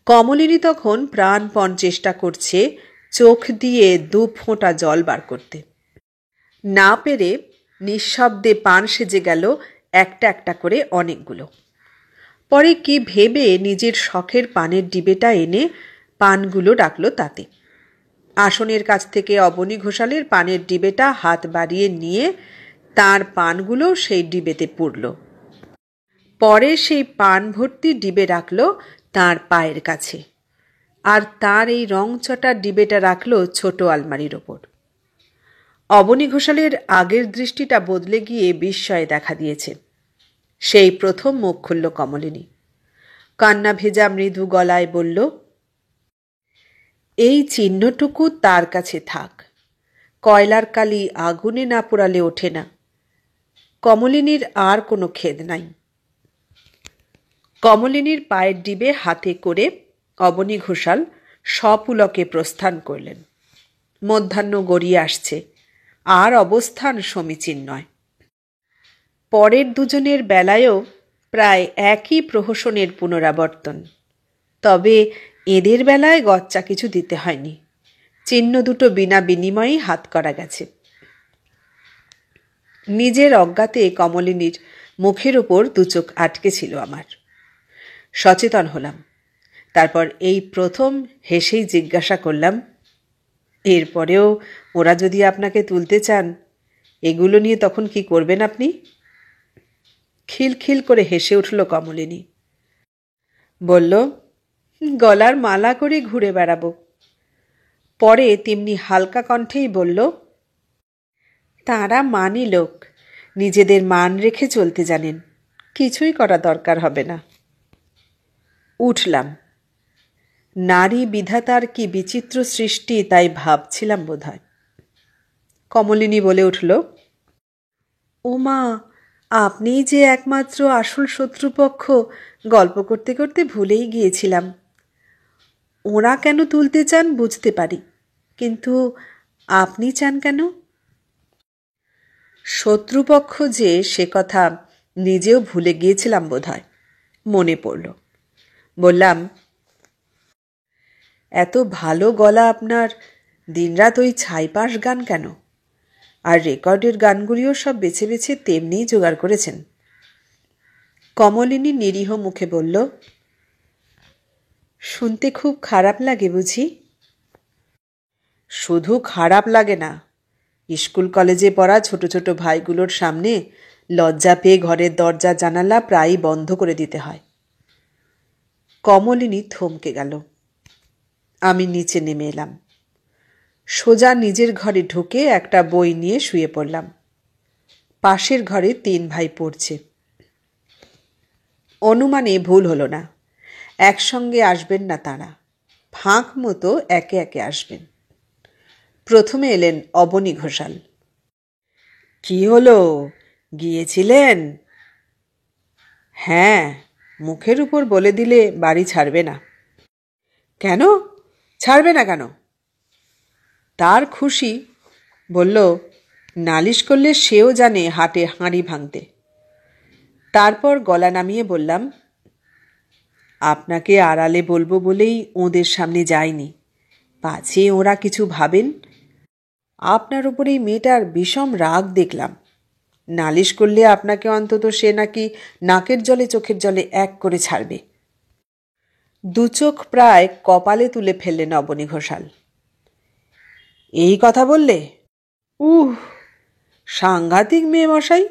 কমলিনী তখন প্রাণপণ চেষ্টা করছে চোখ দিয়ে 2 ফোঁটা জল বার করতে। না পেরে নিঃশব্দে পান সেজে গেল একটা একটা করে অনেকগুলো। পরে কি ভেবে নিজের শখের পানের ডিবেটা এনে পানগুলো রাখল তাতে। আসনের কাছ থেকে অবনী ঘোষালের পানের ডিবেটা হাত বাড়িয়ে নিয়ে তার পানগুলো সেই ডিবেতে পুরল। পরে সেই পান ভর্তি ডিবে রাখল তার পায়ের কাছে, আর তার এই রংচটা ডিবেটা রাখল ছোট আলমারির ওপর। অবনী ঘোষালের আগের দৃষ্টিটা বদলে গিয়ে বিস্ময়ে দেখা দিয়েছে। সেই প্রথম মুখ খুলল কমলিনী। কান্না ভেজা মৃদু গলায় বলল, এই চিহ্নটুকু তার কাছে থাক। কয়লার কালি আগুনে না পোড়ালে ওঠে না। কমলিনীর আর কোনো খেদ নাই। কমলিনীর পায়ের ডিবে হাতে করে অবনী ঘোষাল সপুলকে প্রস্থান করলেন। মধ্যাহ্ন গড়িয়ে আসছে, আর অবস্থান সমীচীন নয়। পরের দুজনের বেলায়ও প্রায় একই প্রহসনের পুনরাবর্তন। তবে এদের বেলায় গচ্চা কিছু দিতে হয়নি। চিহ্ন দুটো বিনা বিনিময়েই হাত করা গেছে। নিজের অজ্ঞাতে কমলিনীর মুখের ওপর 2 চোখ আটকে ছিল আমার। সচেতন হলাম। তারপর এই প্রথম হেসেই জিজ্ঞাসা করলাম, এরপরেও ওরা যদি আপনাকে তুলতে চান, এগুলো নিয়ে তখন কি করবেন আপনি? খিলখিল করে হেসে উঠল কমলিনী। বলল, গলার মালা করে ঘুরে বেড়াবো। পরে তেমনি হালকা কণ্ঠেই বলল, তাঁরা মানি লোক, নিজেদের মান রেখে চলতে জানেন, কিছুই করা দরকার হবে না। উঠলাম। নারী বিধাতার কি বিচিত্র সৃষ্টি তাই ভাবছিলাম বোধহয়। কমলিনী বলে উঠল, ওমা, আপনিই যে একমাত্র আসল শত্রুপক্ষ, গল্প করতে করতে ভুলেই গিয়েছিলাম। ওরা কেন তুলতে চান বুঝতে পারি, কিন্তু আপনি চান কেন? শত্রুপক্ষ যে, সে কথা নিজেও ভুলে গিয়েছিলাম বোধহয়। মনে পড়ল। বললাম, এত ভালো গলা আপনার, দিনরাত ওই ছাইপাশ গান কেন? আর রেকর্ডের গানগুলিও সব বেছে বেছে তেমনিই জোগাড় করেছেন। কমলিনী নিরীহ মুখে বলল, শুনতে খুব খারাপ লাগে বুঝি? শুধু খারাপ লাগে না, স্কুল কলেজে পড়া ছোট ছোট ভাইগুলোর সামনে লজ্জা পেয়ে ঘরের দরজা জানালা প্রায়ই বন্ধ করে দিতে হয়। কমলিনী থমকে গেল। আমি নিচে নেমে এলাম। সোজা নিজের ঘরে ঢুকে একটা বই নিয়ে শুয়ে পড়লাম। পাশের ঘরে 3 ভাই পড়ছে। অনুমানে ভুল হলো না। একসঙ্গে আসবেন না তাঁরা, ফাঁক মতো একে একে আসবেন। প্রথমে এলেন অবনী ঘোষাল। কি হলো, গিয়েছিলেন? হ্যাঁ, মুখের উপর বলে দিলে বাড়ি ছাড়বে না। কেন ছাড়বে না কেন? তার খুশি, বলল নালিশ করলে সেও জানে হাটে হাঁড়ি ভাঙতে। তারপর গলা নামিয়ে বললাম, আপনাকে আড়ালে বলবো বলেই ওদের সামনে যায়নি, পাছে ওরা কিছু ভাবেন। আপনার উপর এই মেয়েটার বিষম রাগ দেখলাম। নালিশ করলে আপনাকে অন্তত সে নাকি নাকের জলে চোখের জলে এক করে ছাড়বে। দু চোখ প্রায় কপালে তুলে ফেললেন অবনী ঘোষাল। এই কথা বললে? সাংঘাতিক মেয়ে মশাই।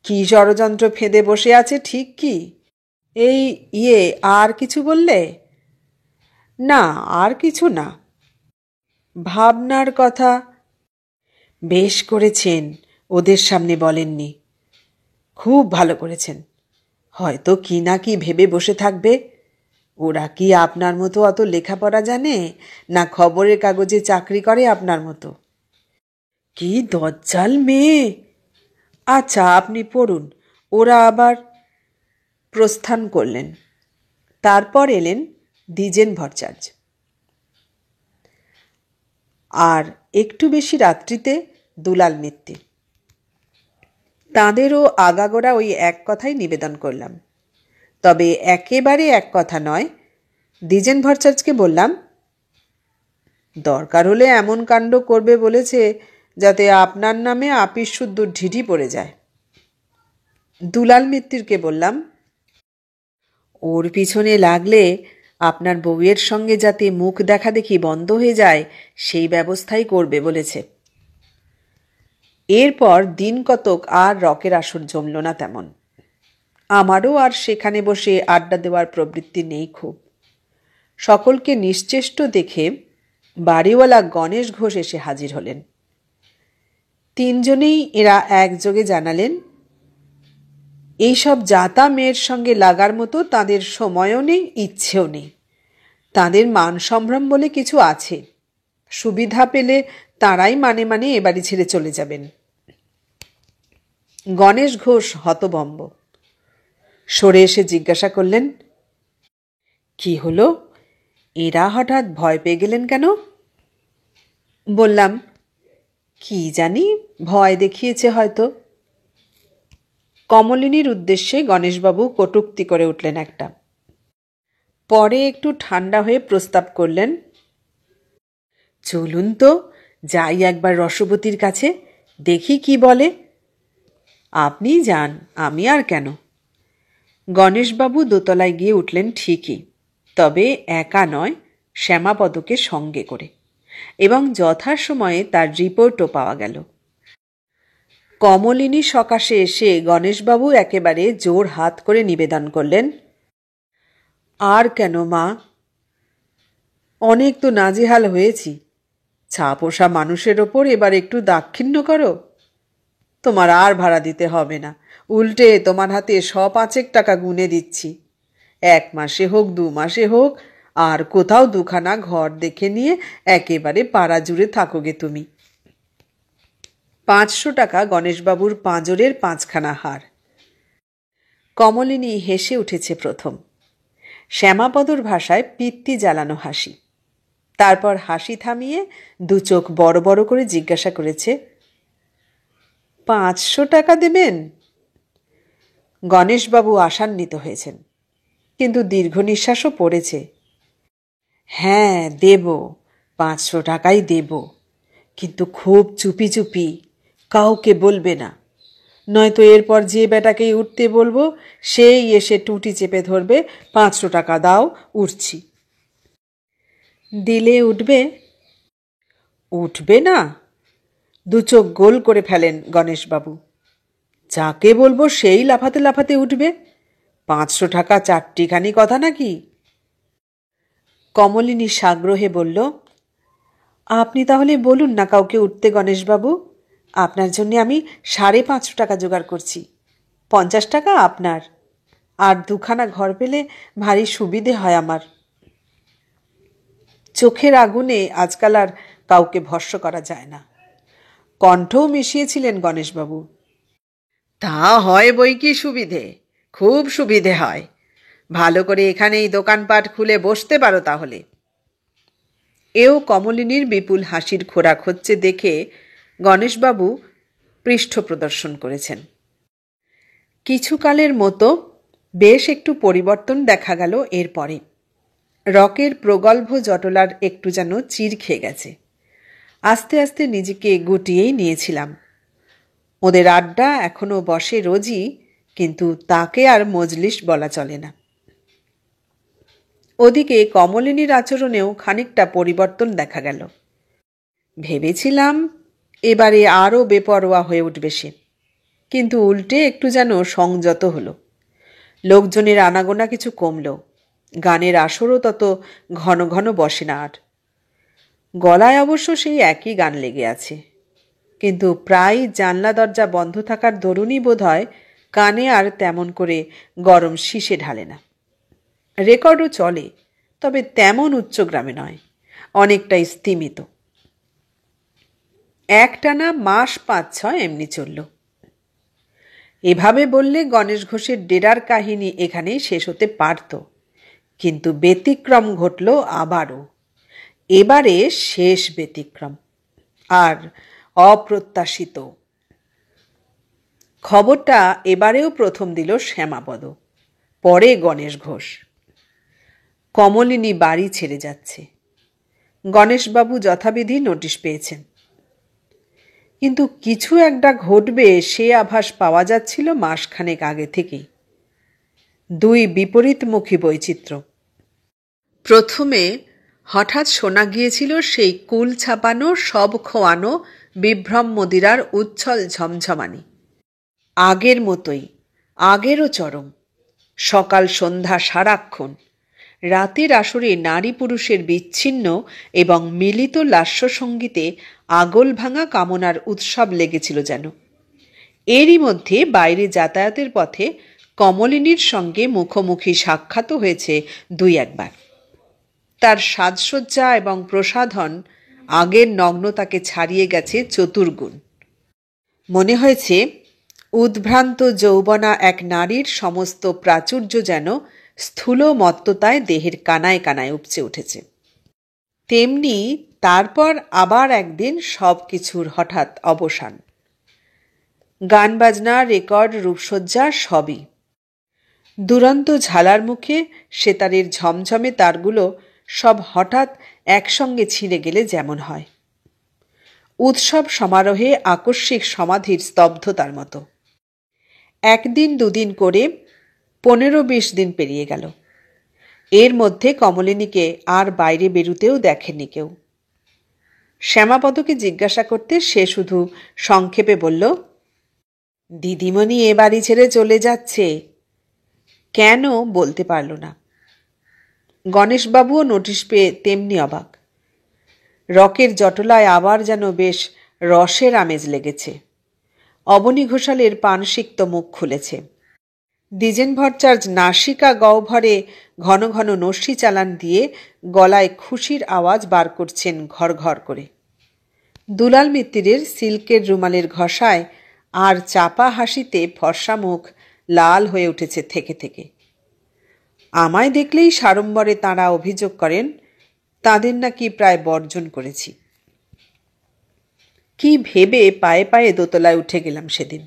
কি ষড়যন্ত্র ফেঁদে বসে আছে ঠিক কি? এই আর কিছু বললে? না, আর কিছু না। ভাবনার কথা? বেশ করেছেন, ওদের সামনে বলেননি। খুব ভালো করেছেন। হয়তো কি না কি ভেবে বসে থাকবে। ওরা কি আপনার মতো অত লেখাপড়া জানে, না খবরের কাগজে চাকরি করে আপনার মতো? কি দজ্জাল মেয়ে। আচ্ছা, আপনি পড়ুন। ওরা আবার প্রস্থান করলেন। তারপর এলেন দ্বিজেন ভট্টাচার্য। আর একটু বেশি রাত্রিতে দুলাল মিত্তির। তাঁদেরও আগাগোড়া ওই এক কথাই নিবেদন করলাম। তবে একেবারে এক কথা নয়। দ্বিজেন ভট্টাচার্যকে বললাম, দরকার হলে এমন কাণ্ড করবে বলেছে যাতে আপনার নামে আপিস শুদ্ধ ঢিঢি পড়ে যায়। দুলাল মিত্তিরকে বললাম, ওর পিছনে লাগলে আপনার বউয়ের সঙ্গে যাতে মুখ দেখা দেখি বন্ধ হয়ে যায় সেই ব্যবস্থাই করবে বলেছে। এরপর দিন কতক আর রকের আসর জমল না তেমন। আমারও আর সেখানে বসে আড্ডা দেওয়ার প্রবৃত্তি নেই খুব। সকলকে নিশ্চেষ্ট দেখে বাড়িওয়ালা গণেশ ঘোষ এসে হাজির হলেন। তিনজনেই এরা একযোগে জানালেন, এইসব জাতা মেয়ের সঙ্গে লাগার মতো তাদের সময়ও নেই, ইচ্ছেও নেই। তাদের মান সম্ভ্রম বলে কিছু আছে। সুবিধা পেলে তারাই মানে মানে এ বাড়ি ছেড়ে চলে যাবেন। গণেশ ঘোষ হতভম্ব। সরে এসে জিজ্ঞাসা করলেন, কি হলো? এরা হঠাৎ ভয় পেয়ে গেলেন কেন? বললাম, কি জানি, ভয় দেখিয়েছে হয়তো। কমলিনীর উদ্দেশ্যে গণেশবাবু কটূক্তি করে উঠলেন একটা। পরে একটু ঠান্ডা হয়ে প্রস্তাব করলেন, চলুন তো যাই একবার রসবতীর কাছে, দেখি কি বলে। আপনি যান, আমি আর কেন। গণেশবাবু দোতলায় গিয়ে উঠলেন ঠিকই, তবে একা নয়, শ্যামাপদকে সঙ্গে করে, এবং যথাসময়ে তার রিপোর্টও পাওয়া গেল। কমলিনী সকাশে এসে গণেশবাবু একেবারে জোর হাত করে নিবেদন করলেন, আর কেন মা, অনেক তো নাজেহাল হয়েছি। ছাপোষা মানুষের ওপর এবার একটু দাক্ষিণ্য করো। তোমার আর ভাড়া দিতে হবে না, উল্টে তোমার হাতে ৫০ টাকা গুনে দিচ্ছি। ১ মাসে হোক ২ মাসে হোক, আর কোথাও দুখানা ঘর দেখে নিয়ে একেবারে পাড়া জুড়ে থাকোগে তুমি। ৫০০ টাকা গণেশবাবুর পাঁজরের ৫খানা হার। কমলিনী হেসে উঠেছে প্রথম। শ্যামাপদর ভাষায় পিত্তি জ্বালানো হাসি। তারপর হাসি থামিয়ে দু চোখ বড় বড় করে জিজ্ঞাসা করেছে, ৫০০ টাকা দেবেন? গণেশবাবু আশান্বিত হয়েছেন, কিন্তু দীর্ঘ নিঃশ্বাসও পড়েছে। হ্যাঁ দেব, ৫০০ টাকাই দেব, কিন্তু খুব চুপি চুপি, কাউকে বলবে না, নয়তো এরপর যে বেটাকেই উঠতে বলবো সেই এসে টুটি চেপে ধরবে, ৫০০ টাকা দাও, উঠছি। দিলে উঠবে? উঠবে না? দু চোখ গোল করে ফেলেন গণেশবাবু। যাকে বলবো সেই লাফাতে লাফাতে উঠবে। ৫০০ টাকা চারটিখানি কথা নাকি? কমলিনী সাগ্রহে বলল, আপনি তাহলে বলুন না কাউকে উঠতে গণেশবাবু, আপনার জন্যে আমি ৫৫০ টাকা জোগাড় করছি। ৫০ টাকা আপনার, আর দুখানা ঘর পেলে ভারী সুবিধে হয় আমার। চোখের আগুনে আজকাল আর কাউকে ভস্ম করা যায় না। কণ্ঠও মিশিয়েছিলেন গণেশবাবু। তা হয় বই কি সুবিধে, খুব সুবিধে হয়। ভালো করে এখানেই দোকানপাট খুলে বসতে পারো তাহলে। এও কমলিনীর বিপুল হাসির খোরাক হচ্ছে দেখে গণেশবাবু পৃষ্ঠ প্রদর্শন করেছেন। কিছুকালের মতো বেশ একটু পরিবর্তন দেখা গেল এরপরে। রকের প্রগল্ভ জটলার একটু যেন চির খেয়ে গেছে। আস্তে আস্তে নিজেকে গুটিয়েই নিয়েছিলাম। ওদের আড্ডা এখনো বসে রোজই, কিন্তু তাকে আর মজলিস বলা চলে না। ওদিকে কমলিনীর আচরণেও খানিকটা পরিবর্তন দেখা গেল। ভেবেছিলাম এবারে আরও বেপরোয়া হয়ে উঠবে সে, কিন্তু উল্টে একটু যেন সংযত হলো। লোকজনের আনাগোনা কিছু কমল, গানের আসরও তত ঘন ঘন বসে না আর। গলায় অবশ্য সেই একই গান লেগে আছে, কিন্তু প্রায় জানলা দরজা বন্ধ থাকার দরুনই বোধ হয় কানে আর তেমন করে গরম শিশে ঢালে না। রেকর্ডও চলে, তবে তেমন উচ্চগ্রামে নয়, অনেকটাই স্তিমিত। একটানা মাস 5-6 এমনি চলল। এভাবে বললে গণেশ ঘোষের ডেরার কাহিনী এখানেই শেষ হতে পারত, কিন্তু ব্যতিক্রম ঘটল আবারও। এবারে শেষ ব্যতিক্রম, আর অপ্রত্যাশিত। খবরটা এবারেও প্রথম দিল শ্যামাপদ, পরে গণেশ ঘোষ। কমলিনী বাড়ি ছেড়ে যাচ্ছে। গণেশবাবু যথাবিধি নোটিশ পেয়েছেন, কিন্তু কিছু একটা ঘটবে সে আভাস পাওয়া যাচ্ছিল মাসখানেক আগে থেকেই। দুই বিপরীতমুখী বৈচিত্র্য। প্রথমে হঠাৎ শোনা গিয়েছিল সেই কুল ছাপানো সব খোয়ানো বিভ্রম মদিরার উচ্ছল ঝমঝমানি। আগের মতোই, আগেরও চরম। সকাল সন্ধ্যা সারাক্ষণ। রাতের আসরে নারী পুরুষের বিচ্ছিন্ন এবং মিলিত লাস্যসঙ্গীতে আগল ভাঙা কামনার উৎসব লেগেছিল যেন। এরই মধ্যে বাইরে যাতায়াতের পথে কমলিনীর সঙ্গে মুখোমুখি সাক্ষাৎও হয়েছে 2-1 বার। তার সাজসজ্জা এবং প্রসাধন আগের নগ্নতাকে ছাড়িয়ে গেছে চতুর্গুণ। মনে হয়েছে উদ্ভ্রান্ত যৌবনা এক নারীর সমস্ত প্রাচুর্য যেন স্থূল মত্ততায় দেহের কানায় কানায় উপচে উঠেছে। তেমনি তারপর আবার একদিন সব কিছুর হঠাৎ অবসান। গান বাজনা, রেকর্ড, রূপসজ্জা সবই। দুরন্ত ঝালার মুখে সেতারের ঝমঝমে তারগুলো সব হঠাৎ একসঙ্গে ছিঁড়ে গেলে যেমন হয়। উৎসব সমারোহে আকস্মিক সমাধির স্তব্ধতার মতো। 1 দিন 2 দিন করে 15-20 দিন পেরিয়ে গেল। এর মধ্যে কমলিনীকে আর বাইরে বেরুতেও দেখেনি কেউ। শ্যামাপদকে জিজ্ঞাসা করতে সে শুধু সংক্ষেপে বলল, দিদিমণি এ বাড়ি ছেড়ে চলে যাচ্ছে। কেন বলতে পারল না। গণেশবাবুও নোটিশ পেয়ে তেমনি অবাক। রকের জটলায় আবার যেন বেশ রসের আমেজ লেগেছে। অবনী ঘোষালের পানসিক্ত মুখ খুলেছে। দ্বিজেন ভট্টাচার্য নাসিকা গহ্বরে ঘন ঘন নস্যি চালান দিয়ে গলায় খুশির আওয়াজ বার করছেন ঘর ঘর করে। দুলাল মিত্তিরের সিল্কের রুমালের ঘষায় আর চাপা হাসিতে ফর্সা মুখ লাল হয়ে উঠেছে থেকে থেকে। আমায় দেখলেই সাড়ম্বরে তাঁরা অভিযোগ করেন তাঁদের নাকি প্রায় বর্জন করেছি। কি ভেবে পায়ে পায়ে দোতলায় উঠে গেলাম সেদিন।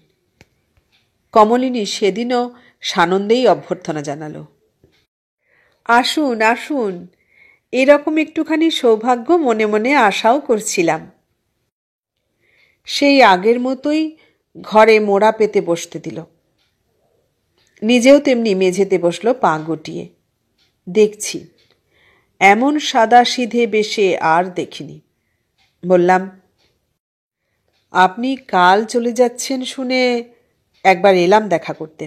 কমলিনী সেদিনও সানন্দেই অভ্যর্থনা জানালো। আসুন আসুন, এরকম একটুখানি সৌভাগ্য মনে মনে আশাও করছিলাম। সেই আগের মতোই ঘরে মোড়া পেতে বসতে দিল। নিজেও তেমনি মেঝেতে বসলো পা গুটিয়ে। দেখছি, এমন সাদা সিধে বেশে আর দেখিনি। বললাম, আপনি কাল চলে যাচ্ছেন শুনে একবার এলাম দেখা করতে।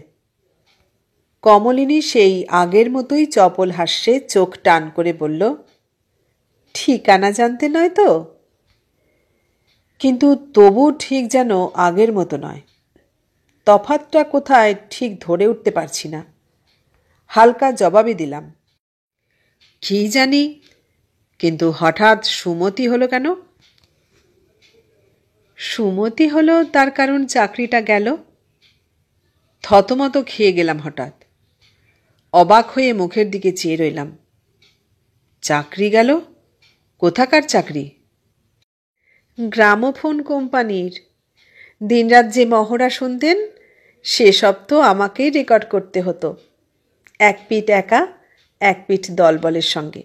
কমলিনী সেই আগের মতোই চপল হাস্যে চোখ টান করে বলল, ঠিকানা জানতে নয় তো? কিন্তু তবু ঠিক যেন আগের মতো নয়। তফাৎটা কোথায় ঠিক ধরে উঠতে পারছি না। হালকা জবাবই দিলাম, কি জানি, কিন্তু হঠাৎ সুমতি হলো কেন? সুমতি হলো তার কারণ চাকরিটা গেল। থতমত খেয়ে গেলাম হঠাৎ। অবাক হয়ে মুখের দিকে চেয়ে রইলাম। চাকরি গেল? কোথাকার চাকরি? গ্রামোফোন কোম্পানির। দিনরাত যে মহড়া শুনতেন সেসব তো আমাকেই রেকর্ড করতে হতো, এক পিঠ একা, এক পিঠ দলবলের সঙ্গে।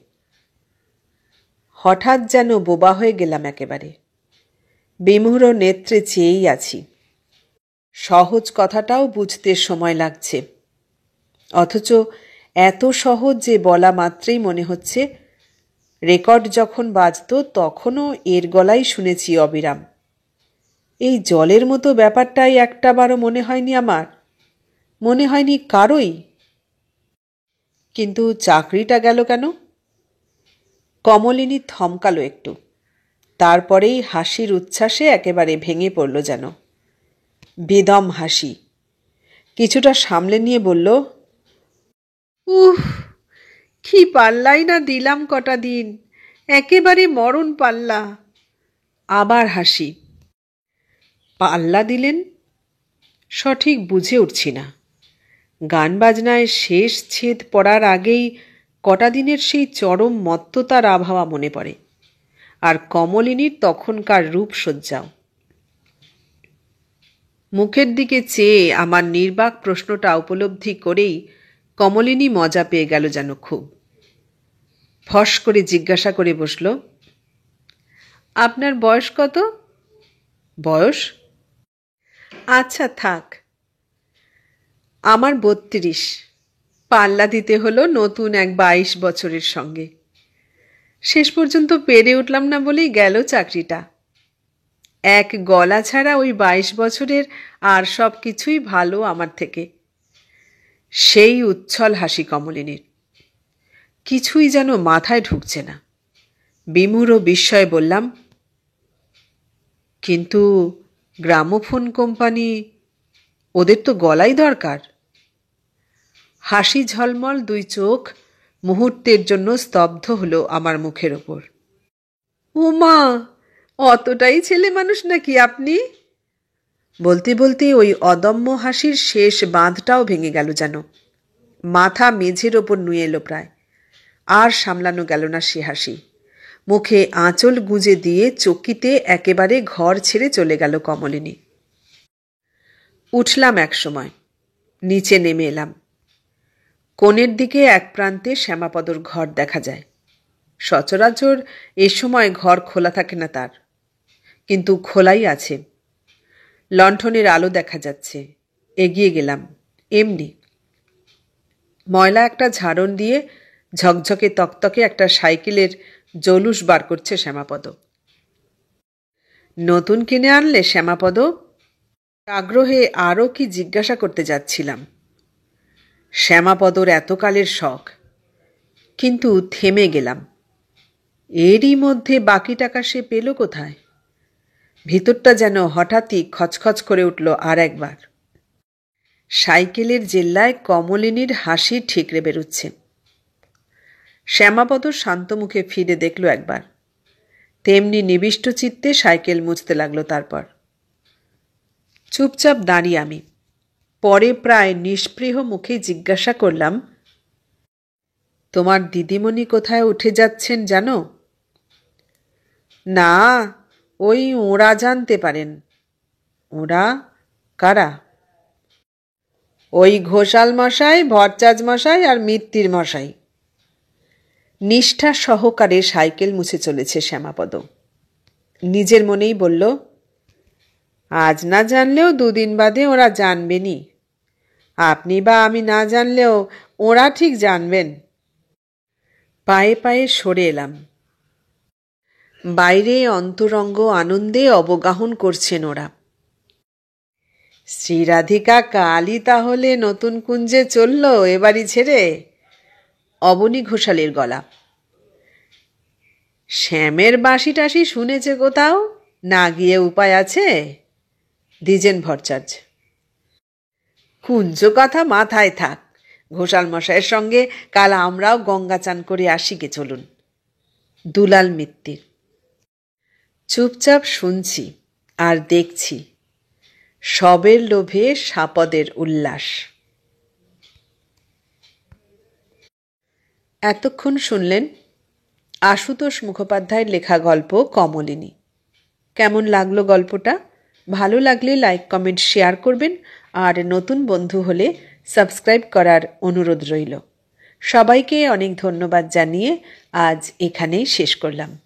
হঠাৎ যেন বোবা হয়ে গেলাম একেবারে। বিমূঢ় নেত্রে চেয়েই আছি। সহজ কথাটাও বুঝতে সময় লাগছে, অথচ এত সহজ যে বলা মাত্রেই মনে হচ্ছে রেকর্ড যখন বাজত তখনও এর গলাই শুনেছি অবিরাম। এই জলের মতো ব্যাপারটাই একটাবারও মনে হয়নি আমার, মনে হয়নি কারোই। কিন্তু চাকরিটা গেল কেন? কমলিনী থমকালো একটু, তারপরেই হাসির উচ্ছ্বাসে একেবারে ভেঙে পড়ল যেন। বেদম হাসি। কিছুটা সামলে নিয়ে বলল, উফ, কি পাল্লাই না দিলাম কটা দিন, একেবারে মরণ পাল্লা। আবার হাসি। পাল্লা দিলেন? সঠিক বুঝে উঠছি না। গান বাজনায় শেষ ছেদ পড়ার আগেই কটা দিনের সেই চরম মত্ততার আবহাওয়া মনে পড়ে, আর কমলিনীর তখনকার রূপসজ্জাও। মুখের দিকে চেয়ে আমার নির্বাক প্রশ্নটা উপলব্ধি করেই কমলিনী মজা পেয়ে গেল যেন খুব। ফস করে জিজ্ঞাসা করে বসল, আপনার বয়স কত? বয়স? আচ্ছা থাক। আমার 32। পাল্লা দিতে হলো নতুন এক 22 বছরের সঙ্গে। শেষ পর্যন্ত পেরে উঠলাম না বলেই গেল চাকরিটা। এক গলা ছাড়া ওই 22 বছরের আর সব কিছুই ভালো আমার থেকে। সেই উচ্ছল হাসি কমলিনীর। কিছুই যেন মাথায় ঢুকছে না। বিমূঢ় বিস্ময়ে বললাম, কিন্তু গ্রামোফোন কোম্পানি, ওদের তো গলাই দরকার। হাসি ঝলমল দুই চোখ মুহূর্তের জন্য স্তব্ধ হলো আমার মুখের ওপর। উমা, অতটাই ছেলে মানুষ নাকি আপনি? বলতে বলতে ওই অদম্য হাসির শেষ বাঁধটাও ভেঙে গেল যেন। মাথা মেঝের ওপর নুয়ে এলো প্রায়। আর সামলানো গেল না সে হাসি। মুখে আঁচল গুঁজে দিয়ে চকিতে একেবারে ঘর ছেড়ে চলে গেল কমলিনী। উঠলাম এক সময়, নিচে নেমে এলাম। কোণের দিকে এক প্রান্তে শ্যামাপদর ঘর দেখা যায়। সচরাচর এ সময় ঘর খোলা থাকে না তার, কিন্তু খোলাই আছে। লণ্ঠনের আলো দেখা যাচ্ছে। এগিয়ে গেলাম এমনি। ময়লা একটা ঝাড়ন দিয়ে ঝকঝকে তকতকে একটা সাইকেলের জলুস বার করছে শ্যামাপদ। নতুন কিনে আনলে শ্যামাপদ? আগ্রহে আরও কি জিজ্ঞাসা করতে যাচ্ছিলাম। শ্যামাপদর এতকালের শখ, কিন্তু থেমে গেলাম। এরই মধ্যে বাকি টাকা সে পেল কোথায়? ভিতরটা যেন হঠাৎই খচখচ করে উঠল আর একবার। সাইকেলের জেল্লায় কমলিনীর হাসি ঠিকরে বেরুচ্ছে। শ্যামাপদ শান্ত মুখে ফিরে দেখল একবার, তেমনি নিবিষ্ট চিত্তে সাইকেল মুছতে লাগলো। তারপর চুপচাপ দাঁড়িয়ে আমি। পরে প্রায় নিষ্পৃহ মুখে জিজ্ঞাসা করলাম, তোমার দিদিমণি কোথায় উঠে যাচ্ছেন জানো? না, ওই ওঁরা জানতে পারেন। ওঁরা কারা? ওই ঘোষাল মশাই, ভট্টাচ মশাই আর মিত্তির মশাই। নিষ্ঠা সহকারে সাইকেল মুছে চলেছে শ্যামাপদ। নিজের মনেই বলল, আজ না জানলেও দুদিন বাদে ওরা জানবেনই। আপনি বা আমি না জানলেও ওরা ঠিক জানবেন। পায়ে পায়ে সরে এলাম। বাইরে অন্তরঙ্গ আনন্দে অবগাহন করছেন ওরা। শ্রীরাধিকা কালই তাহলে নতুন কুঞ্জে চলল এবারই ছেড়ে? অবনী ঘোষালের গলা। শ্যামের বাঁশি টাসি শুনেছে কোথাও? না গিয়ে উপায় আছে? দ্বিজেন ভট্টাচার্য। কুঞ্জ কথা মাথায় থাক। ঘোষাল মশাইয়ের সঙ্গে কাল আমরাও গঙ্গা চান করে আসি গে, চলুন। দুলাল মিত্তির। চুপচাপ শুনছি আর দেখছি। সবের লোভে সাপদের উল্লাস। এতক্ষণ শুনলেন আশুতোষ মুখোপাধ্যায়ের লেখা গল্প কমলিনী। কেমন লাগলো গল্পটা? ভালো লাগলে লাইক, কমেন্ট, শেয়ার করবেন, আর নতুন বন্ধু হলে সাবস্ক্রাইব করার অনুরোধ রইল। সবাইকে অনেক ধন্যবাদ জানিয়ে আজ এখানেই শেষ করলাম।